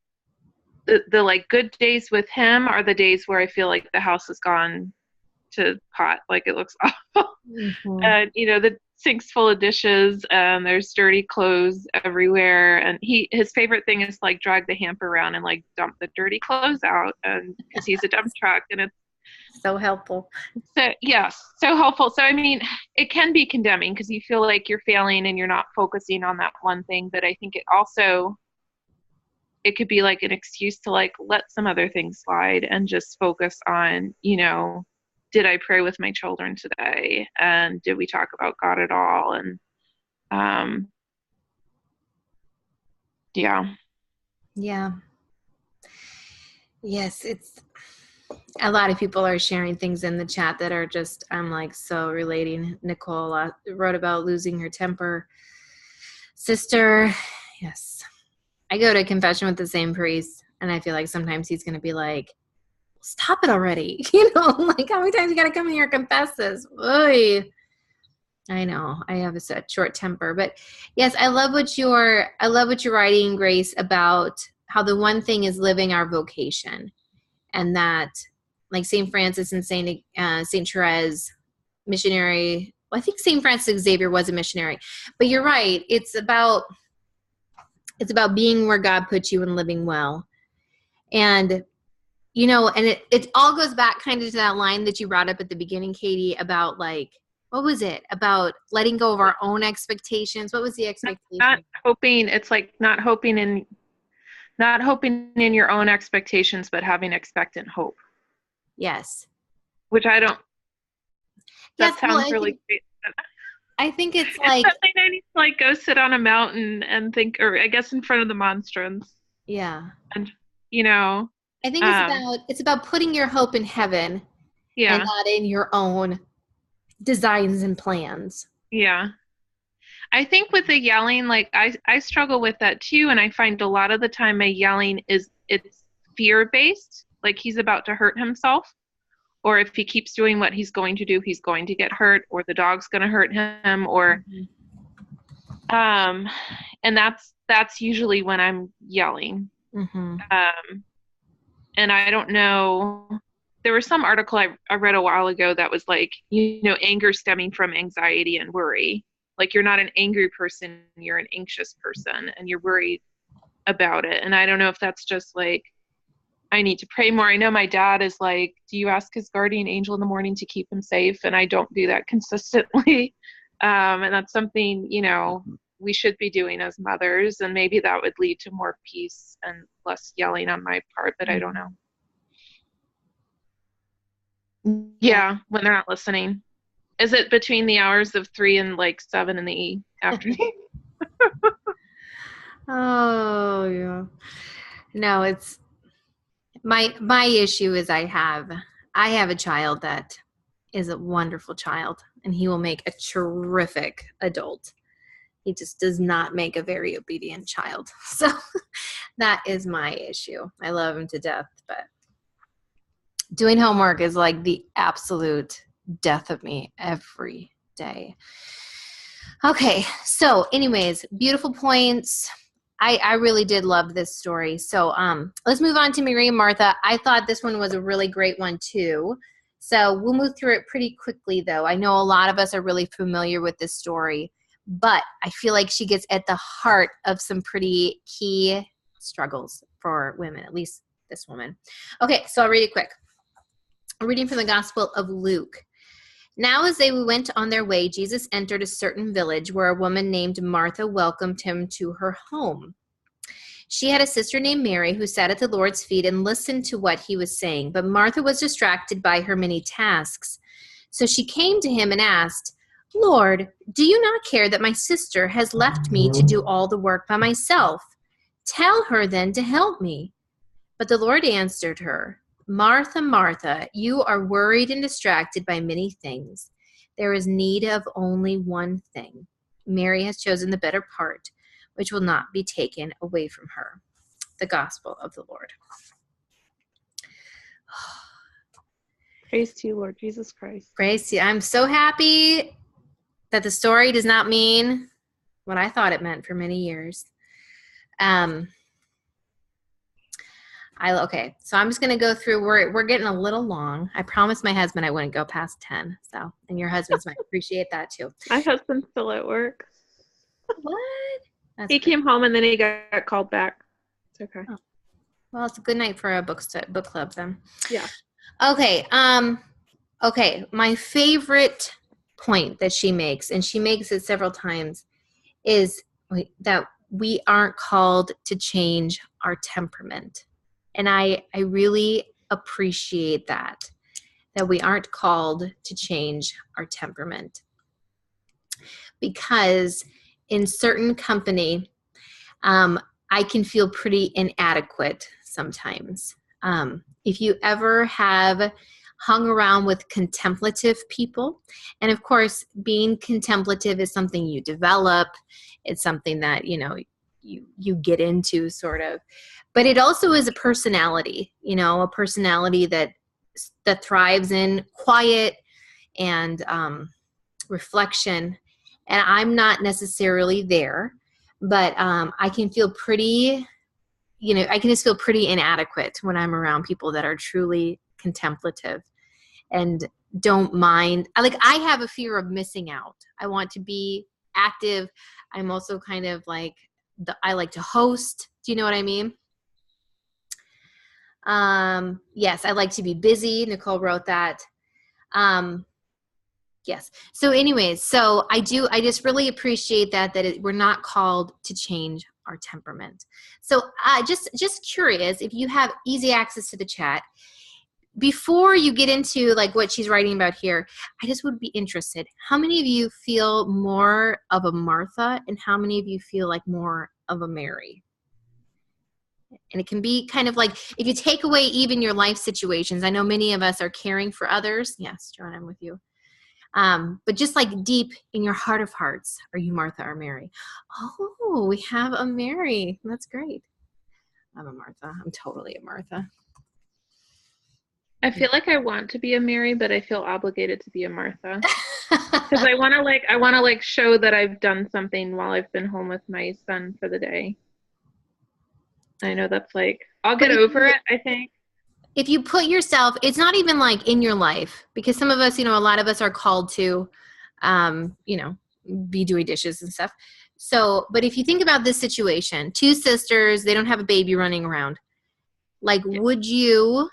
like good days with him are the days where I feel like the house has gone to pot, like it looks awful. And you know, the sink's full of dishes and there's dirty clothes everywhere, and his favorite thing is like drag the hamper around and like dump the dirty clothes out, and because he's a dump truck, and it's so helpful. So yes, so helpful. So I mean, it can be condemning because you feel like you're failing and you're not focusing on that one thing, but I think it could be like an excuse to like let some other things slide and just focus on, you know, did I pray with my children today? And did we talk about God at all? And yeah. Yes, it's a lot of people are sharing things in the chat that are just, I'm like so relating. Nicole wrote about losing her temper. Sister, yes. I go to confession with the same priest, and I feel like sometimes he's going to be like, stop it already. You know, like how many times you got to come in here and confess this? Oy. I know I have a short temper, but yes, I love what you're writing, Grace, about how the one thing is living our vocation, and that like St. Francis and St. Therese, missionary I think St. Francis Xavier was a missionary, but you're right. It's about being where God put you and living well. And, you know, and it all goes back kind of to that line that you brought up at the beginning, Katie, about like, what was it? About letting go of our own expectations. What was the expectation? Not hoping. It's like not hoping in your own expectations, but having expectant hope. Yes. Which I don't. That Yes, sounds really great. I think it's like something I need to like go sit on a mountain and think, or I guess in front of the monstrance. Yeah. And you know, I think it's about putting your hope in heaven, yeah, and not in your own designs and plans. Yeah. I think with the yelling, like I struggle with that too, and I find a lot of the time my yelling it's fear-based, like he's about to hurt himself, or if he keeps doing what he's going to do, he's going to get hurt, or the dog's going to hurt him, or and that's usually when I'm yelling. And I don't know, there was some article I read a while ago that was like, you know, anger stemming from anxiety and worry. Like you're not an angry person, you're an anxious person, and you're worried about it. And I don't know if that's just like, I need to pray more. I know my dad is like, do you ask his guardian angel in the morning to keep him safe? And I don't do that consistently. And that's something, you know, we should be doing as mothers. And maybe that would lead to more peace and less yelling on my part, but I don't know. Yeah, when they're not listening. Is it between the hours of 3 and like 7 in the afternoon? Oh, yeah. No, it's my issue is I have a child that is a wonderful child, and he will make a terrific adult. He just does not make a very obedient child. So that is my issue. I love him to death, but doing homework is like the absolute death of me every day. Okay, so anyways, beautiful points. I really did love this story. So let's move on to Mary and Martha. I thought this one was a really great one too. So we'll move through it pretty quickly though. I know a lot of us are really familiar with this story, but I feel like she gets at the heart of some pretty key struggles for women, at least this woman. Okay, so I'll read it quick. I'm reading from the Gospel of Luke. Now as they went on their way, Jesus entered a certain village where a woman named Martha welcomed him to her home. She had a sister named Mary who sat at the Lord's feet and listened to what he was saying, but Martha was distracted by her many tasks. So she came to him and asked, "Lord, do you not care that my sister has left me to do all the work by myself? Tell her then to help me." But the Lord answered her, "Martha, Martha, you are worried and distracted by many things. There is need of only one thing. Mary has chosen the better part, which will not be taken away from her." The Gospel of the Lord. Praise to you, Lord Jesus Christ. Praise to you. I'm so happy that the story does not mean what I thought it meant for many years. Okay, so I'm just going to go through. We're getting a little long. I promised my husband I wouldn't go past 10. So, and your husbands might appreciate that too. My husband's still at work. What? He came home and then he got called back. It's okay. Oh. Well, it's a good night for a book club then. Yeah. Okay. Okay. My favorite point that she makes, and she makes it several times, is that we aren't called to change our temperament. And I really appreciate that we aren't called to change our temperament. Because in certain company, I can feel pretty inadequate sometimes. If you ever have hung around with contemplative people, and of course, being contemplative is something you develop. It's something that, you get into sort of. But it also is a personality, a personality that thrives in quiet and reflection. And I'm not necessarily there, but I can feel pretty, I can just feel pretty inadequate when I'm around people that are truly contemplative. And don't mind. I have a fear of missing out. I want to be active. I'm also kind of like, I like to host. Do you know what I mean? Yes, I like to be busy. Nicole wrote that. Yes. So anyways, so I just really appreciate that we're not called to change our temperament. So just curious, if you have easy access to the chat, before you get into like what she's writing about here, I just would be interested. How many of you feel more of a Martha and how many of you feel like more of a Mary? And it can be kind of like, if you take away even your life situations, I know many of us are caring for others. Yes, John, I'm with you. But just like deep in your heart of hearts, are you Martha or Mary? Oh, we have a Mary. That's great. I'm a Martha. I'm totally a Martha. I feel like I want to be a Mary, but I feel obligated to be a Martha. Because I want to show that I've done something while I've been home with my son for the day. I know that's like, I'll get over it, I think. If you put yourself, it's not even like in your life, because some of us, a lot of us are called to, be doing dishes and stuff. So, but if you think about this situation, 2 sisters, they don't have a baby running around. Like, would you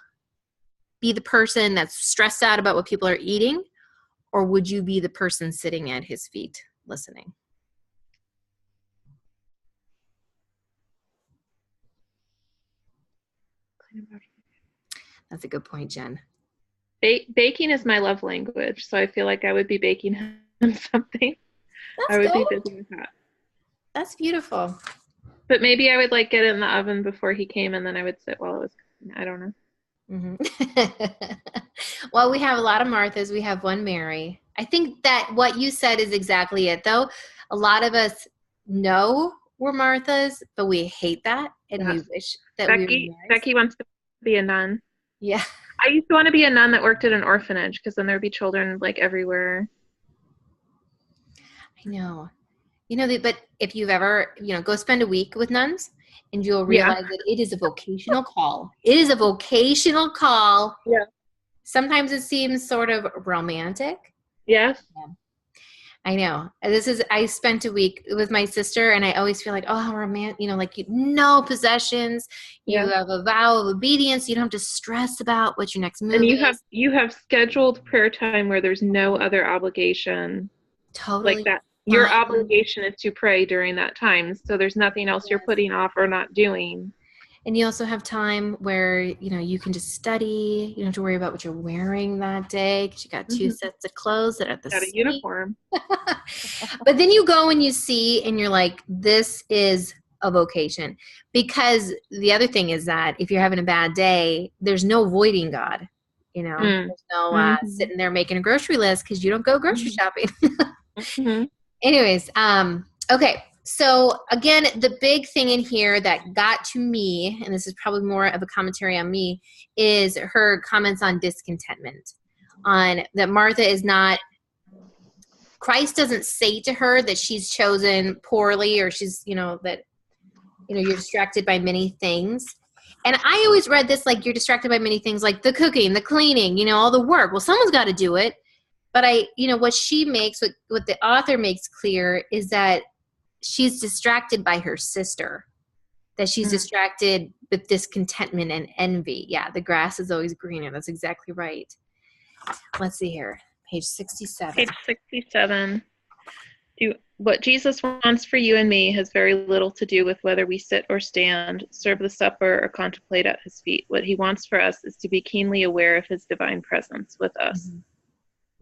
be the person that's stressed out about what people are eating, or would you be the person sitting at his feet listening? That's a good point, Jen. Baking is my love language, so I feel like I would be baking him something. I would be busy with that. That's beautiful. But maybe I would like get it in the oven before he came, and then I would sit while it was cooking. I don't know. Mm-hmm. Well, we have a lot of Marthas. We have one Mary. I think that what you said is exactly it, though. A lot of us know we're Marthas, but we hate that, and we wish that we were Marys. Becky wants to be a nun. Yeah. I used to want to be a nun that worked at an orphanage, because then there'd be children like everywhere. I know. But if you've ever, go spend a week with nuns, and you'll realize that it is a vocational call. It is a vocational call. Yeah. Sometimes it seems sort of romantic. Yes. Yeah. I know. I spent a week with my sister, and I always feel like, oh, how romantic, no possessions. You have a vow of obedience. You don't have to stress about what your next move is. And you have scheduled prayer time where there's no other obligation. Totally. Like that. Your obligation is to pray during that time. So there's nothing else you're putting off or not doing. And you also have time where, you can just study. You don't have to worry about what you're wearing that day, because you got 2 sets of clothes that are the same. Got a uniform. But then you go and you see, and you're like, this is a vocation. Because the other thing is that if you're having a bad day, there's no avoiding God. There's no sitting there making a grocery list, because you don't go grocery shopping. Anyways, okay. So again, the big thing in here that got to me, and this is probably more of a commentary on me, is her comments on discontentment. On that Martha is not, Christ doesn't say to her that she's chosen poorly, or she's, that, you're distracted by many things. And I always read this like, you're distracted by many things, like the cooking, the cleaning, all the work. Well, someone's got to do it. But what the author makes clear is that she's distracted by her sister, that she's distracted with discontentment and envy. Yeah, the grass is always greener. That's exactly right. Let's see here. Page 67. Page 67. What Jesus wants for you and me has very little to do with whether we sit or stand, serve the supper, or contemplate at his feet. What he wants for us is to be keenly aware of his divine presence with us.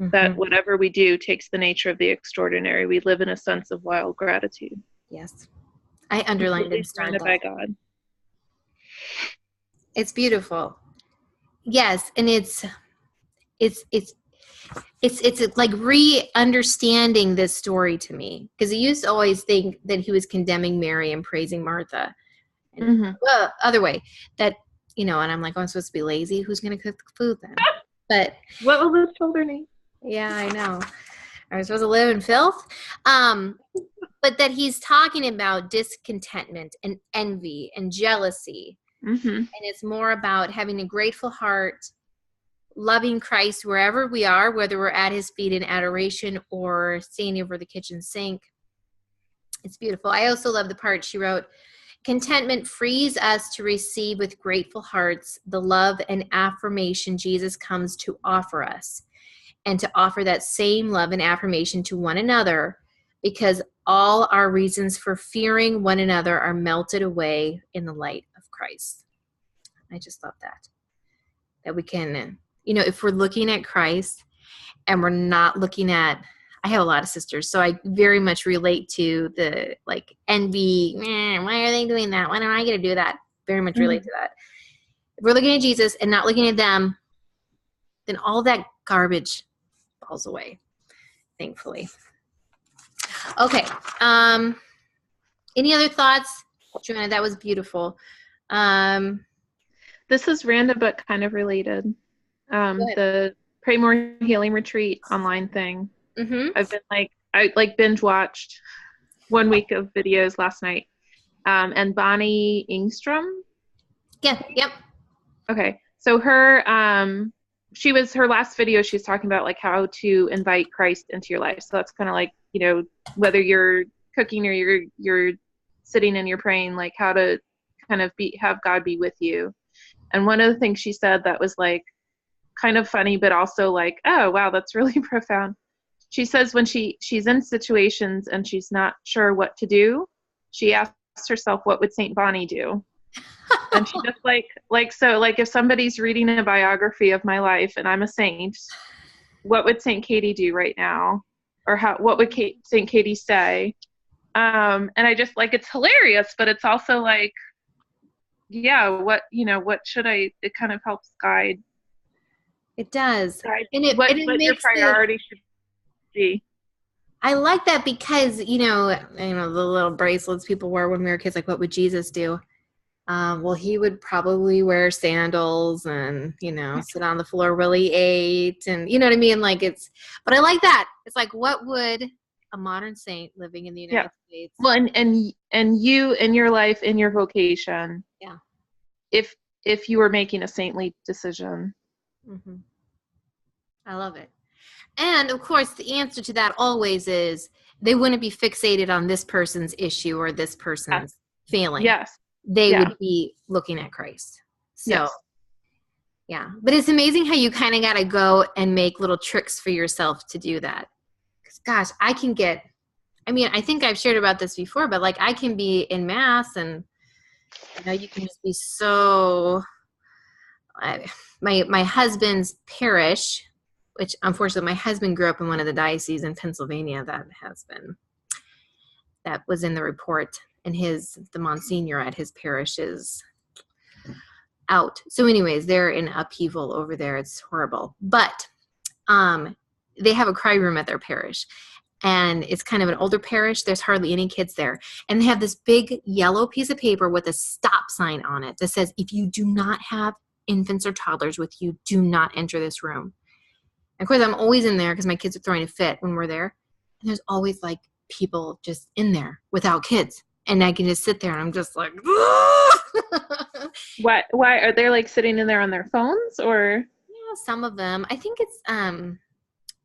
That whatever we do takes the nature of the extraordinary. We live in a sense of wild gratitude. Yes. I underlined and surrounded by God. It's beautiful. Yes, and it's like re-understanding this story to me, because he used to always think that he was condemning Mary and praising Martha. And, well, other way that, and I'm like, oh, I'm supposed to be lazy. Who's going to cook the food then? But what will the children eat? Yeah, I know. Are we supposed to live in filth? But that he's talking about discontentment and envy and jealousy. And it's more about having a grateful heart loving Christ wherever we are, whether we're at his feet in adoration or standing over the kitchen sink. It's beautiful. I also love the part she wrote, contentment frees us to receive with grateful hearts the love and affirmation Jesus comes to offer us, and to offer that same love and affirmation to one another, because all our reasons for fearing one another are melted away in the light of Christ. I just love that we can, if we're looking at Christ and we're not looking at, I have a lot of sisters, so I very much relate to the like envy. Why are they doing that? Why don't I get to do that? Very much relate to that. If we're looking at Jesus and not looking at them, then all that garbage falls away, thankfully. Okay. Any other thoughts? Joanna, that was beautiful. This is random but kind of related. The Pray More Healing Retreat online thing. Mm-hmm. I've been I binge watched 1 week of videos last night. And Bonnie Engstrom. Yeah. Yep. Okay. So her last video, she was talking about like how to invite Christ into your life. So that's kind of like, whether you're cooking or you're sitting and you're praying, like how to kind of have God be with you. And one of the things she said that was like kind of funny, but also like, oh wow, that's really profound. She says when she's in situations and she's not sure what to do, she asks herself, what would Saint Bonnie do? And she just so if somebody's reading a biography of my life and I'm a saint, what would Saint Katie do right now? Or what would Saint Katie say? And I just it's hilarious, but it's also like, yeah, what should it kind of helps guide. It does. And what your priority should be. I like that because, the little bracelets people wore when we were kids, like what would Jesus do? Well, he would probably wear sandals and, sit on the floor while he ate, and you know what I mean? But I like that. It's like, what would a modern saint living in the United States? Well, and you in your life, in your vocation. Yeah. If you were making a saintly decision. Mm-hmm. I love it. And of course, the answer to that always is they wouldn't be fixated on this person's issue or this person's failing. Yes. They would be looking at Christ. So, yeah. But it's amazing how you kind of got to go and make little tricks for yourself to do that. Because, gosh, I think I've shared about this before, but I can be in Mass and, you can just be so, my husband's parish, which unfortunately my husband grew up in one of the dioceses in Pennsylvania that was in the report, and the Monsignor at his parish is out. So anyways, they're in upheaval over there. It's horrible. But they have a cry room at their parish, and it's kind of an older parish. There's hardly any kids there. And they have this big yellow piece of paper with a stop sign on it that says, if you do not have infants or toddlers with you, do not enter this room. And of course, I'm always in there because my kids are throwing a fit when we're there. And there's always people just in there without kids. And I can just sit there and I'm just like, Why are they sitting in there on their phones or? Yeah, some of them. I think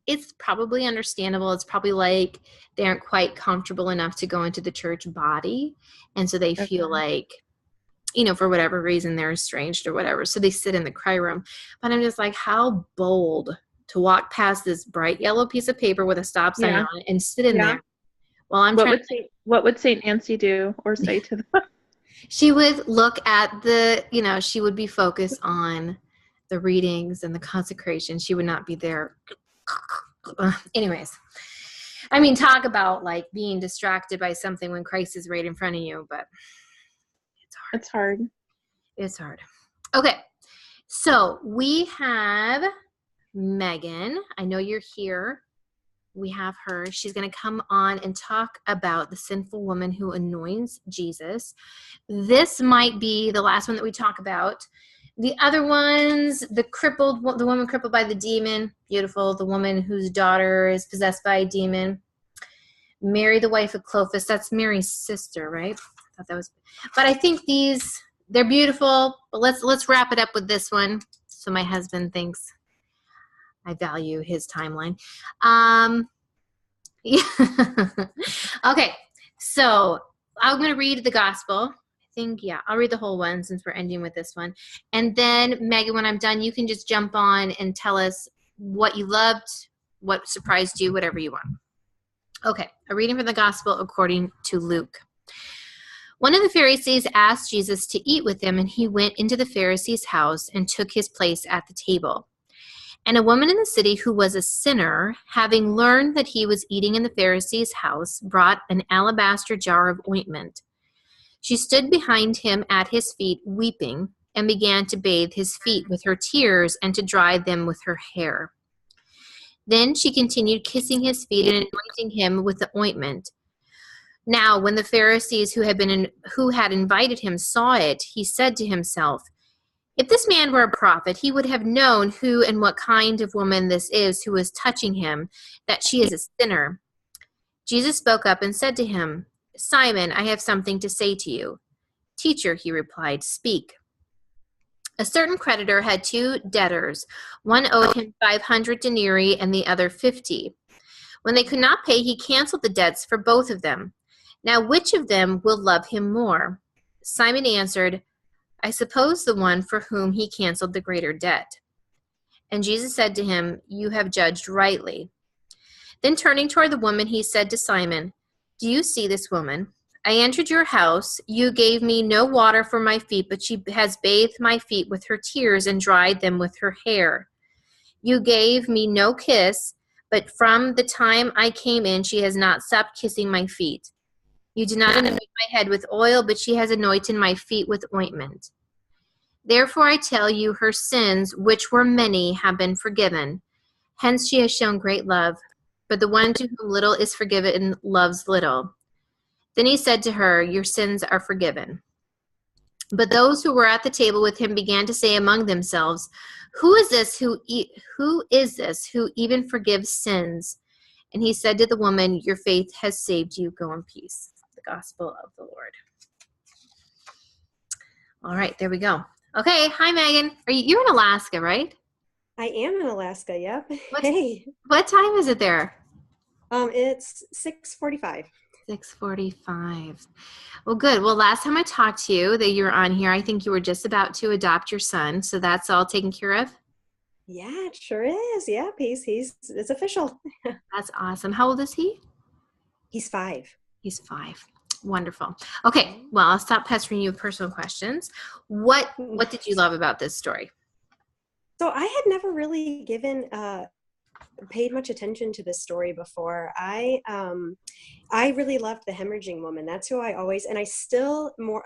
it's probably understandable. It's probably they aren't quite comfortable enough to go into the church body. And so they feel for whatever reason, they're estranged or whatever. So they sit in the cry room. But I'm just like, how bold to walk past this bright yellow piece of paper with a stop sign on it and sit in there while I'm what would Saint Nancy do or say to them? She would look at she would be focused on the readings and the consecration. She would not be there. Anyways, talk about being distracted by something when Christ is right in front of you, but it's hard. It's hard. Okay. So we have Megan. I know you're here. We have her. She's going to come on and talk about the sinful woman who anoints Jesus. This might be the last one that we talk about. The other ones, the woman crippled by the demon, beautiful. The woman whose daughter is possessed by a demon. Mary, the wife of Clopas. That's Mary's sister, right? I thought that was. But I think they're beautiful. But let's wrap it up with this one. So my husband thinks I value his timeline. Yeah. Okay, so I'm going to read the gospel. I think, yeah, I'll read the whole one since we're ending with this one. And then, Megan, when I'm done, you can just jump on and tell us what you loved, what surprised you, whatever you want. Okay, a reading from the gospel according to Luke. One of the Pharisees asked Jesus to eat with him, and he went into the Pharisee's house and took his place at the table. And a woman in the city who was a sinner, having learned that he was eating in the Pharisee's house, brought an alabaster jar of ointment. She stood behind him at his feet, weeping, and began to bathe his feet with her tears and to dry them with her hair. Then she continued kissing his feet and anointing him with the ointment. Now, when the Pharisees who had invited him saw it, he said to himself, "If this man were a prophet, he would have known who and what kind of woman this is who is touching him, that she is a sinner." Jesus spoke up and said to him, "Simon, I have something to say to you." "Teacher," he replied, "speak." A certain creditor had 2 debtors. One owed him 500 denarii and the other 50. When they could not pay, he canceled the debts for both of them. Now, which of them will love him more? Simon answered, "I suppose the one for whom he canceled the greater debt." And Jesus said to him, "You have judged rightly." Then turning toward the woman, he said to Simon, "Do you see this woman? I entered your house. You gave me no water for my feet, but she has bathed my feet with her tears and dried them with her hair. You gave me no kiss, but from the time I came in, she has not stopped kissing my feet. You did not anoint my head with oil, but she has anointed my feet with ointment. Therefore I tell you, her sins, which were many, have been forgiven. Hence she has shown great love. But the one to whom little is forgiven loves little." Then he said to her, "Your sins are forgiven." But those who were at the table with him began to say among themselves, Who is this who even forgives sins?" And he said to the woman, "Your faith has saved you. Go in peace." The gospel of the Lord. All right, there we go. Okay, hi Megan. You're in Alaska, right? I am in Alaska. Yep. Hey. What time is it there? It's 6:45. 6:45. Well, good. Well, last time I talked to you that you were on here, I think you were just about to adopt your son. So that's all taken care of? Yeah, it sure is. Yep, it's official. That's awesome. How old is he? He's 5. He's 5. Wonderful. Okay. Well, I'll stop pestering you with personal questions. What did you love about this story? So I had never really paid much attention to this story before. I really loved the Hemorrhaging Woman. That's who I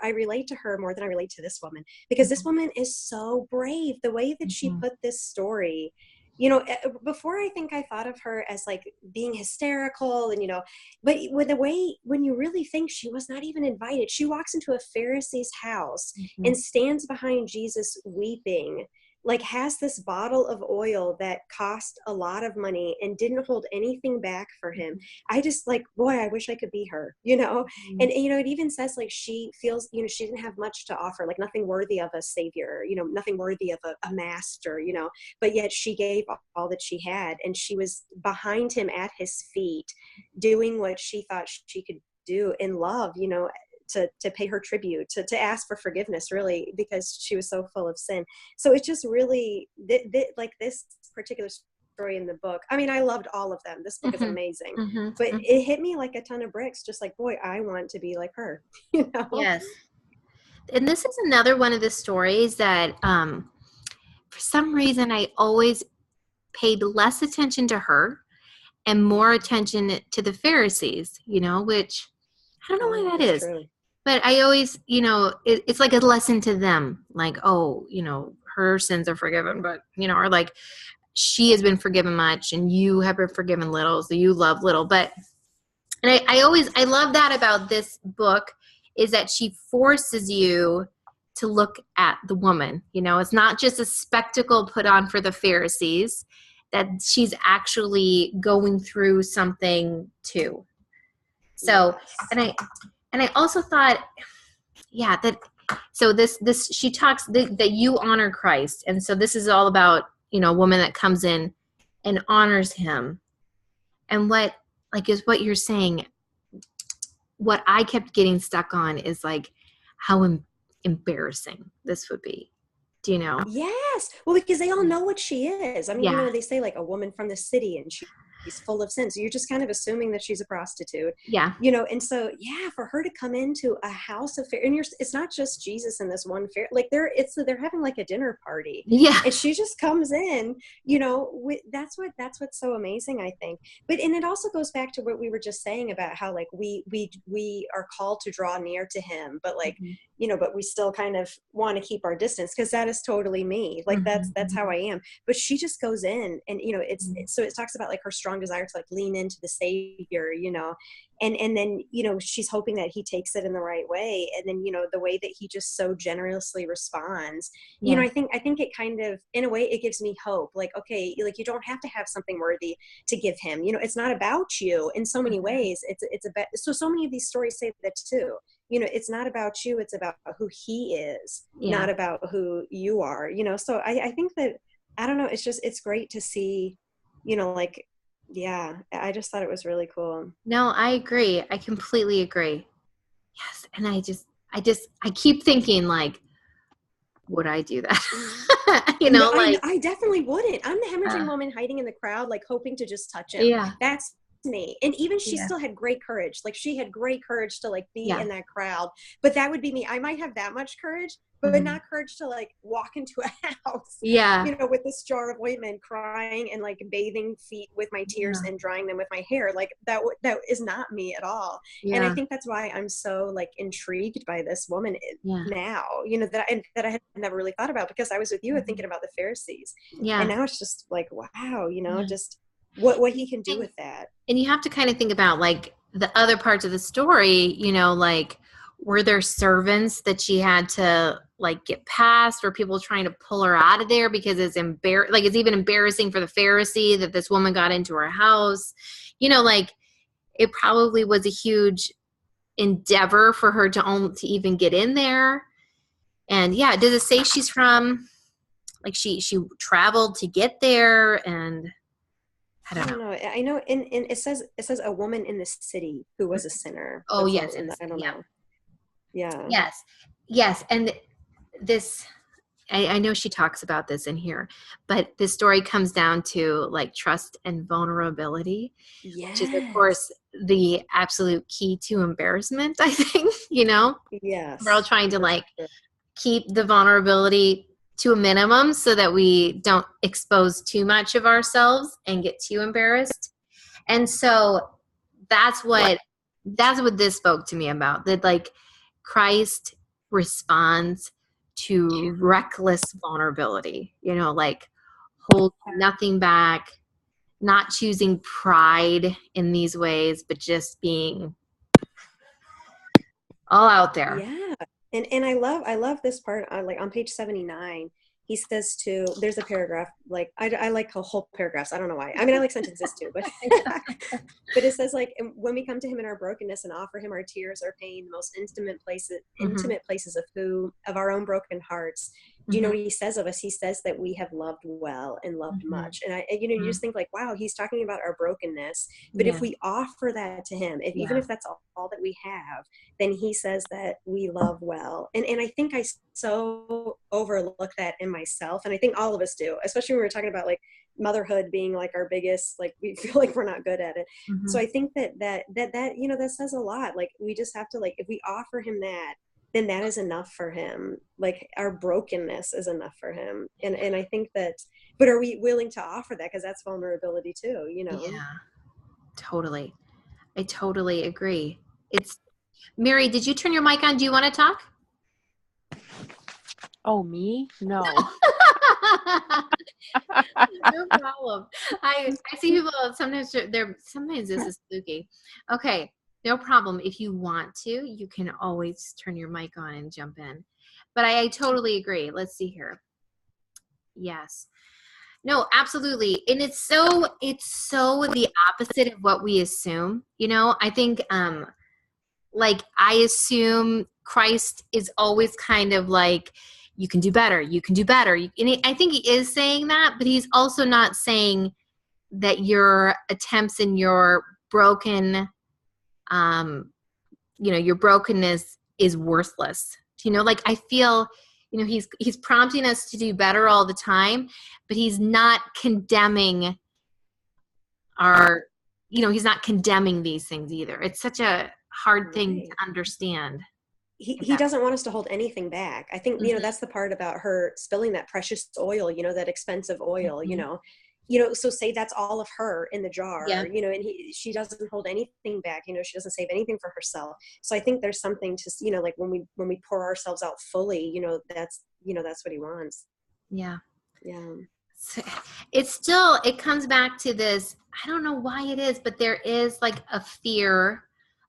relate to her more than I relate to this woman, because this woman is so brave. The way that she put this story, before I think I thought of her as like being hysterical and, but when you really think she was not even invited, she walks into a Pharisee's house and stands behind Jesus weeping, like has this bottle of oil that cost a lot of money and didn't hold anything back for him. I just boy, I wish I could be her, and, it even says like, she feels, she didn't have much to offer, like nothing worthy of a savior, nothing worthy of a master, but yet she gave all that she had. And she was behind him at his feet, doing what she thought she could do in love, to pay her tribute, to ask for forgiveness, really, because she was so full of sin. So it's just really like this particular story in the book. I mean, I loved all of them. This book is amazing, but it hit me like a ton of bricks. Just like, boy, I want to be like her. Yes. And this is another one of the stories that, for some reason, I always paid less attention to her and more attention to the Pharisees. Which I don't know why that is. True. But I always, it's like a lesson to them, like, oh, her sins are forgiven, but, or like, she has been forgiven much and you have been forgiven little, so you love little. But, and I love that about this book, is that she forces you to look at the woman. It's not just a spectacle put on for the Pharisees, that she's actually going through something too. So, and I also thought, so this she talks that you honor Christ. And so this is all about, a woman that comes in and honors him. And what, like, is what you're saying, what I kept getting stuck on is like how embarrassing this would be. Do you know? Yes. Well, because they all know what she is. I mean, Yeah. they say like a woman from the city and she's full of sin. So you're just kind of assuming that she's a prostitute. Yeah. And so, yeah, for her to come into a house of fair, and it's not just Jesus in this one fair, like they're having like a dinner party. Yeah. And she just comes in, that's what's so amazing, I think. And it also goes back to what we were just saying about how like we are called to draw near to him, but like, but we still kind of want to keep our distance, because that is totally me. Like that's how I am. But she just goes in, and so it talks about like her strong desire to like lean into the Savior, and then she's hoping that he takes it in the right way, and then the way that he just so generously responds. I think it kind of, in a way, it gives me hope. Like, okay, like you don't have to have something worthy to give him. It's not about you in so many ways. It's about, so many of these stories say that too. It's not about you, it's about who he is, not about who you are. So I think that, I don't know, it's great to see, like, yeah, I just thought it was really cool. No, I agree. I completely agree. Yes. And I keep thinking like, would I do that? No, like I definitely wouldn't. I'm the hemorrhaging woman hiding in the crowd, like hoping to just touch him. Yeah. That's me. And even she still had great courage. Like she had great courage to like be in that crowd, but that would be me. I might have that much courage, but not courage to like walk into a house, with this jar of ointment, crying and like bathing feet with my tears and drying them with my hair. Like that is not me at all. And I think that's why I'm so like intrigued by this woman now, that I had never really thought about, because I was with you thinking about the Pharisees. And now it's just like, wow, just what he can do with that. And you have to kind of think about like the other parts of the story, like, were there servants that she had to like get past, or people trying to pull her out of there because it's it's even embarrassing for the Pharisee that this woman got into her house, like it probably was a huge endeavor for her to even get in there. And does it say she's from, like she traveled to get there? And I don't know. I know in it says a woman in the city who was a sinner. Oh, yes. I don't know. Yeah. Yes. And this, I know she talks about this in here, but this story comes down to like trust and vulnerability, which is of course the absolute key to embarrassment, I think, Yes. We're all trying to like keep the vulnerability to a minimum so that we don't expose too much of ourselves and get too embarrassed. And so that's what this spoke to me about, that like Christ responds to reckless vulnerability, like hold nothing back, not choosing pride in these ways, but just being all out there. Yeah. And I love this part, like on page 79, he says there's a paragraph, like I like whole paragraphs. I don't know why. I mean, I like sentences too, but but it says like, when we come to him in our brokenness and offer him our tears, our pain, the most intimate places of our own broken hearts. Do you know what he says of us? He says that we have loved well and loved much. And you just think like, wow, he's talking about our brokenness. But if we offer that to him, even if that's all that we have, then he says that we love well. And I think I so overlook that in myself. And I think all of us do, especially when we're talking about like motherhood being like our biggest, like we feel like we're not good at it. So I think that says a lot. Like we just have to, like, if we offer him that, then that is enough for him. Like our brokenness is enough for him. And I think that, but are we willing to offer that? Because that's vulnerability too, Yeah, totally. I totally agree. Mary, did you turn your mic on? Do you want to talk? Oh, me? No. No problem. I see people sometimes this is spooky. Okay. No problem. If you want to, you can always turn your mic on and jump in. But I totally agree. Let's see here. Yes. No, absolutely. And it's so the opposite of what we assume. I think like I assume Christ is always kind of like, you can do better. You can do better. And I think he is saying that, but he's also not saying your attempts and your broken, your brokenness is worthless. Like I feel, he's prompting us to do better all the time, but he's not condemning he's not condemning these things either. It's such a hard thing to understand. He doesn't want us to hold anything back. I think, that's the part about her spilling that precious oil, that expensive oil, so say that's all of her in the jar, and she doesn't hold anything back, she doesn't save anything for herself. So I think there's something to, like when we pour ourselves out fully, that's what he wants. Yeah. Yeah. It comes back to this, I don't know why it is, but there is like a fear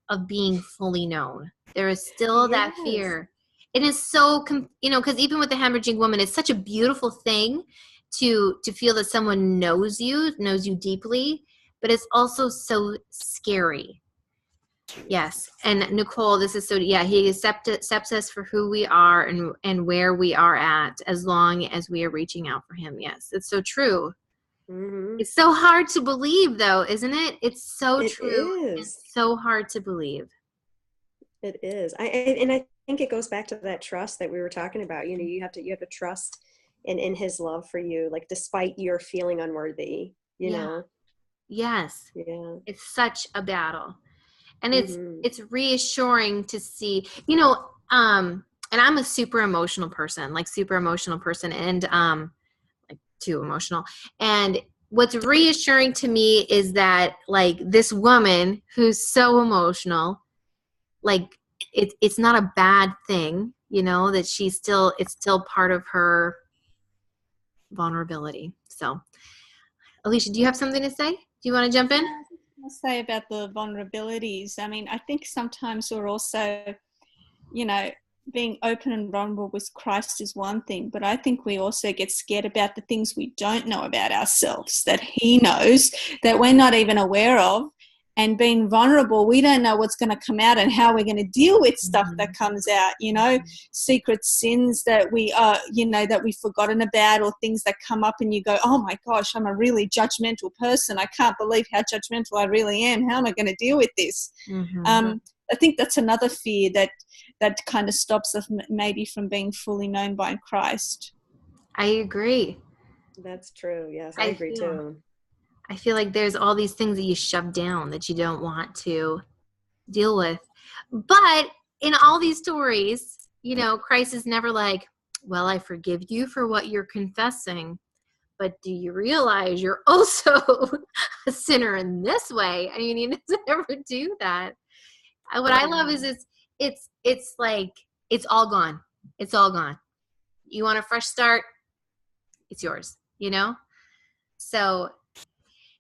of being fully known. There is still that fear. It is so, because even with the hemorrhaging woman, it's such a beautiful thing to feel that someone knows you deeply, but it's also so scary. Yes. And Nicole, this is he accepts us for who we are and where we are at, as long as we are reaching out for him. Yes. It's so true. Mm-hmm. It's so hard to believe though, isn't it? It's so true. It's so hard to believe. It is. I think it goes back to that trust that we were talking about. You have to trust in his love for you, like despite your feeling unworthy, know? Yes. Yeah. It's such a battle. And it's reassuring to see, and I'm a super emotional person, and like too emotional. And what's reassuring to me is that like this woman who's so emotional, like it's not a bad thing, that it's still part of her vulnerability. So Alicia, do you have something to say? Do you want to jump in? I'll say about the vulnerabilities. I mean, I think sometimes we're also, being open and vulnerable with Christ is one thing, but I think we also get scared about the things we don't know about ourselves, that he knows, that we're not even aware of. And being vulnerable, we don't know what's going to come out and how we're going to deal with stuff that comes out, secret sins that we that we've forgotten about, or things that come up and you go, oh my gosh, I'm a really judgmental person. I can't believe how judgmental I really am. How am I going to deal with this? Mm-hmm. I think that's another fear that kind of stops us maybe from being fully known by Christ. I agree. That's true. Yes, I agree too. I feel like there's all these things that you shove down that you don't want to deal with. But in all these stories, Christ is never like, well, I forgive you for what you're confessing, but do you realize you're also a sinner in this way? I mean, he doesn't ever do that. What I love is it's like, it's all gone. It's all gone. You want a fresh start? It's yours, So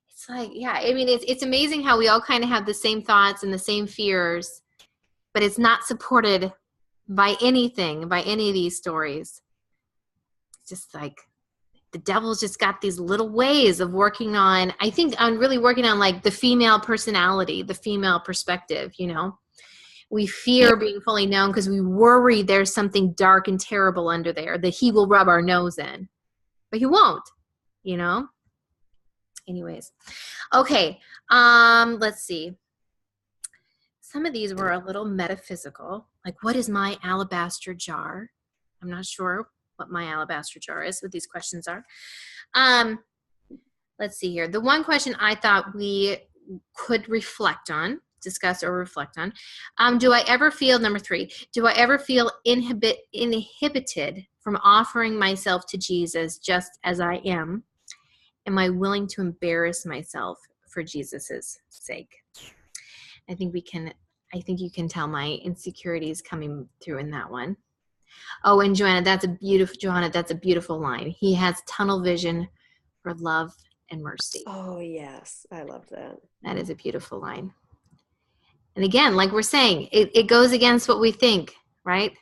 it's like, I mean, it's amazing how we all kind of have the same thoughts and the same fears, but it's not supported by any of these stories. It's just like the devil's just got these little ways of working on, I think I'm really working on like the female personality, the female perspective, We fear being fully known because we worry there's something dark and terrible under there that he will rub our nose in, but he won't, Anyways. Okay. Let's see. Some of these were a little metaphysical. Like, what is my alabaster jar? I'm not sure what my alabaster jar is, what these questions are. Let's see here. The one question I thought we could discuss or reflect on. Do I ever feel, number 3, do I ever feel inhibited from offering myself to Jesus just as I am? Am I willing to embarrass myself for Jesus's sake? I think you can tell my insecurities coming through in that one. Oh, and Joanna, that's a beautiful line. He has tunnel vision for love and mercy. Oh, yes. I love that. That is a beautiful line. And again, like we're saying, it goes against what we think, right?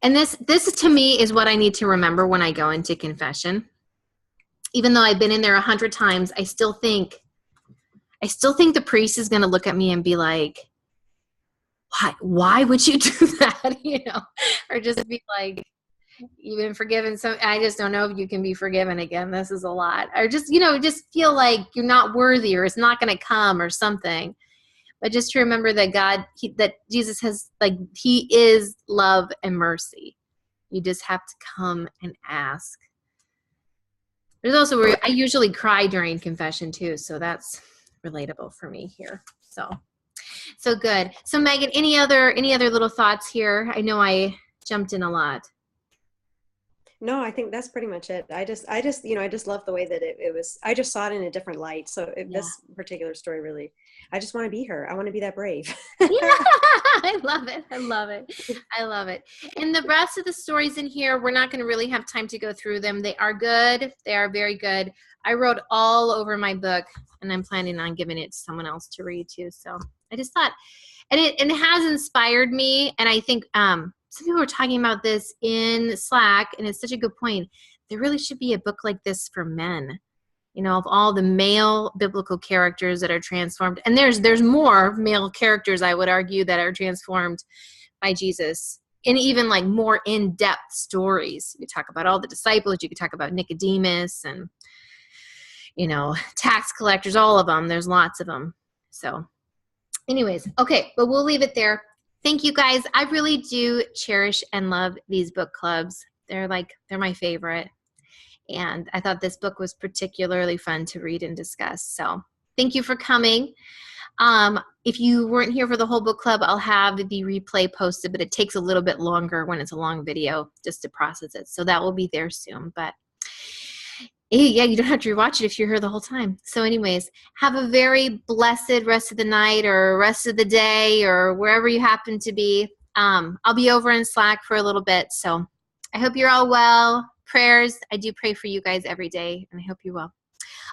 And this to me is what I need to remember when I go into confession. Even though I've been in there 100 times, I still think the priest is going to look at me and be like, why would you do that? Or just be like, you've been forgiven. So I just don't know if you can be forgiven again. This is a lot. Or just, you know, just feel like you're not worthy or it's not going to come or something. But just to remember that that Jesus has, like, he is love and mercy. You just have to come and ask. There's also where I usually cry during confession too. So that's relatable for me here. So good. So Megan, any other little thoughts here? I know I jumped in a lot. No, I think that's pretty much it. I just, you know, I just love the way that it was, I just saw it in a different light. So this particular story really, I just want to be her. I want to be that brave. Yeah, I love it. I love it. I love it. And the rest of the stories in here, we're not going to really have time to go through them. They are good. They are very good. I wrote all over my book, and I'm planning on giving it to someone else to read too. So I just thought, and it has inspired me. And I think, some people were talking about this in Slack, and it's such a good point. There really should be a book like this for men, you know, of all the male biblical characters that are transformed. And there's more male characters, I would argue, that are transformed by Jesus, and even like more in-depth stories. You could talk about all the disciples. You could talk about Nicodemus and, you know, tax collectors, all of them. There's lots of them. So anyways, okay, but we'll leave it there. Thank you guys. I really do cherish and love these book clubs. They're my favorite. And I thought this book was particularly fun to read and discuss. So thank you for coming. If you weren't here for the whole book club, I'll have the replay posted, but it takes a little bit longer when it's a long video just to process it. So that will be there soon. But yeah, you don't have to rewatch it if you're here the whole time. So anyways, have a very blessed rest of the night or rest of the day or wherever you happen to be. I'll be over in Slack for a little bit. So I hope you're all well. Prayers. I do pray for you guys every day, and I hope you're well.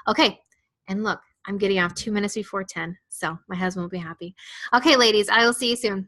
Okay. And look, I'm getting off 2 minutes before 10. So my husband will be happy. Okay, ladies, I will see you soon.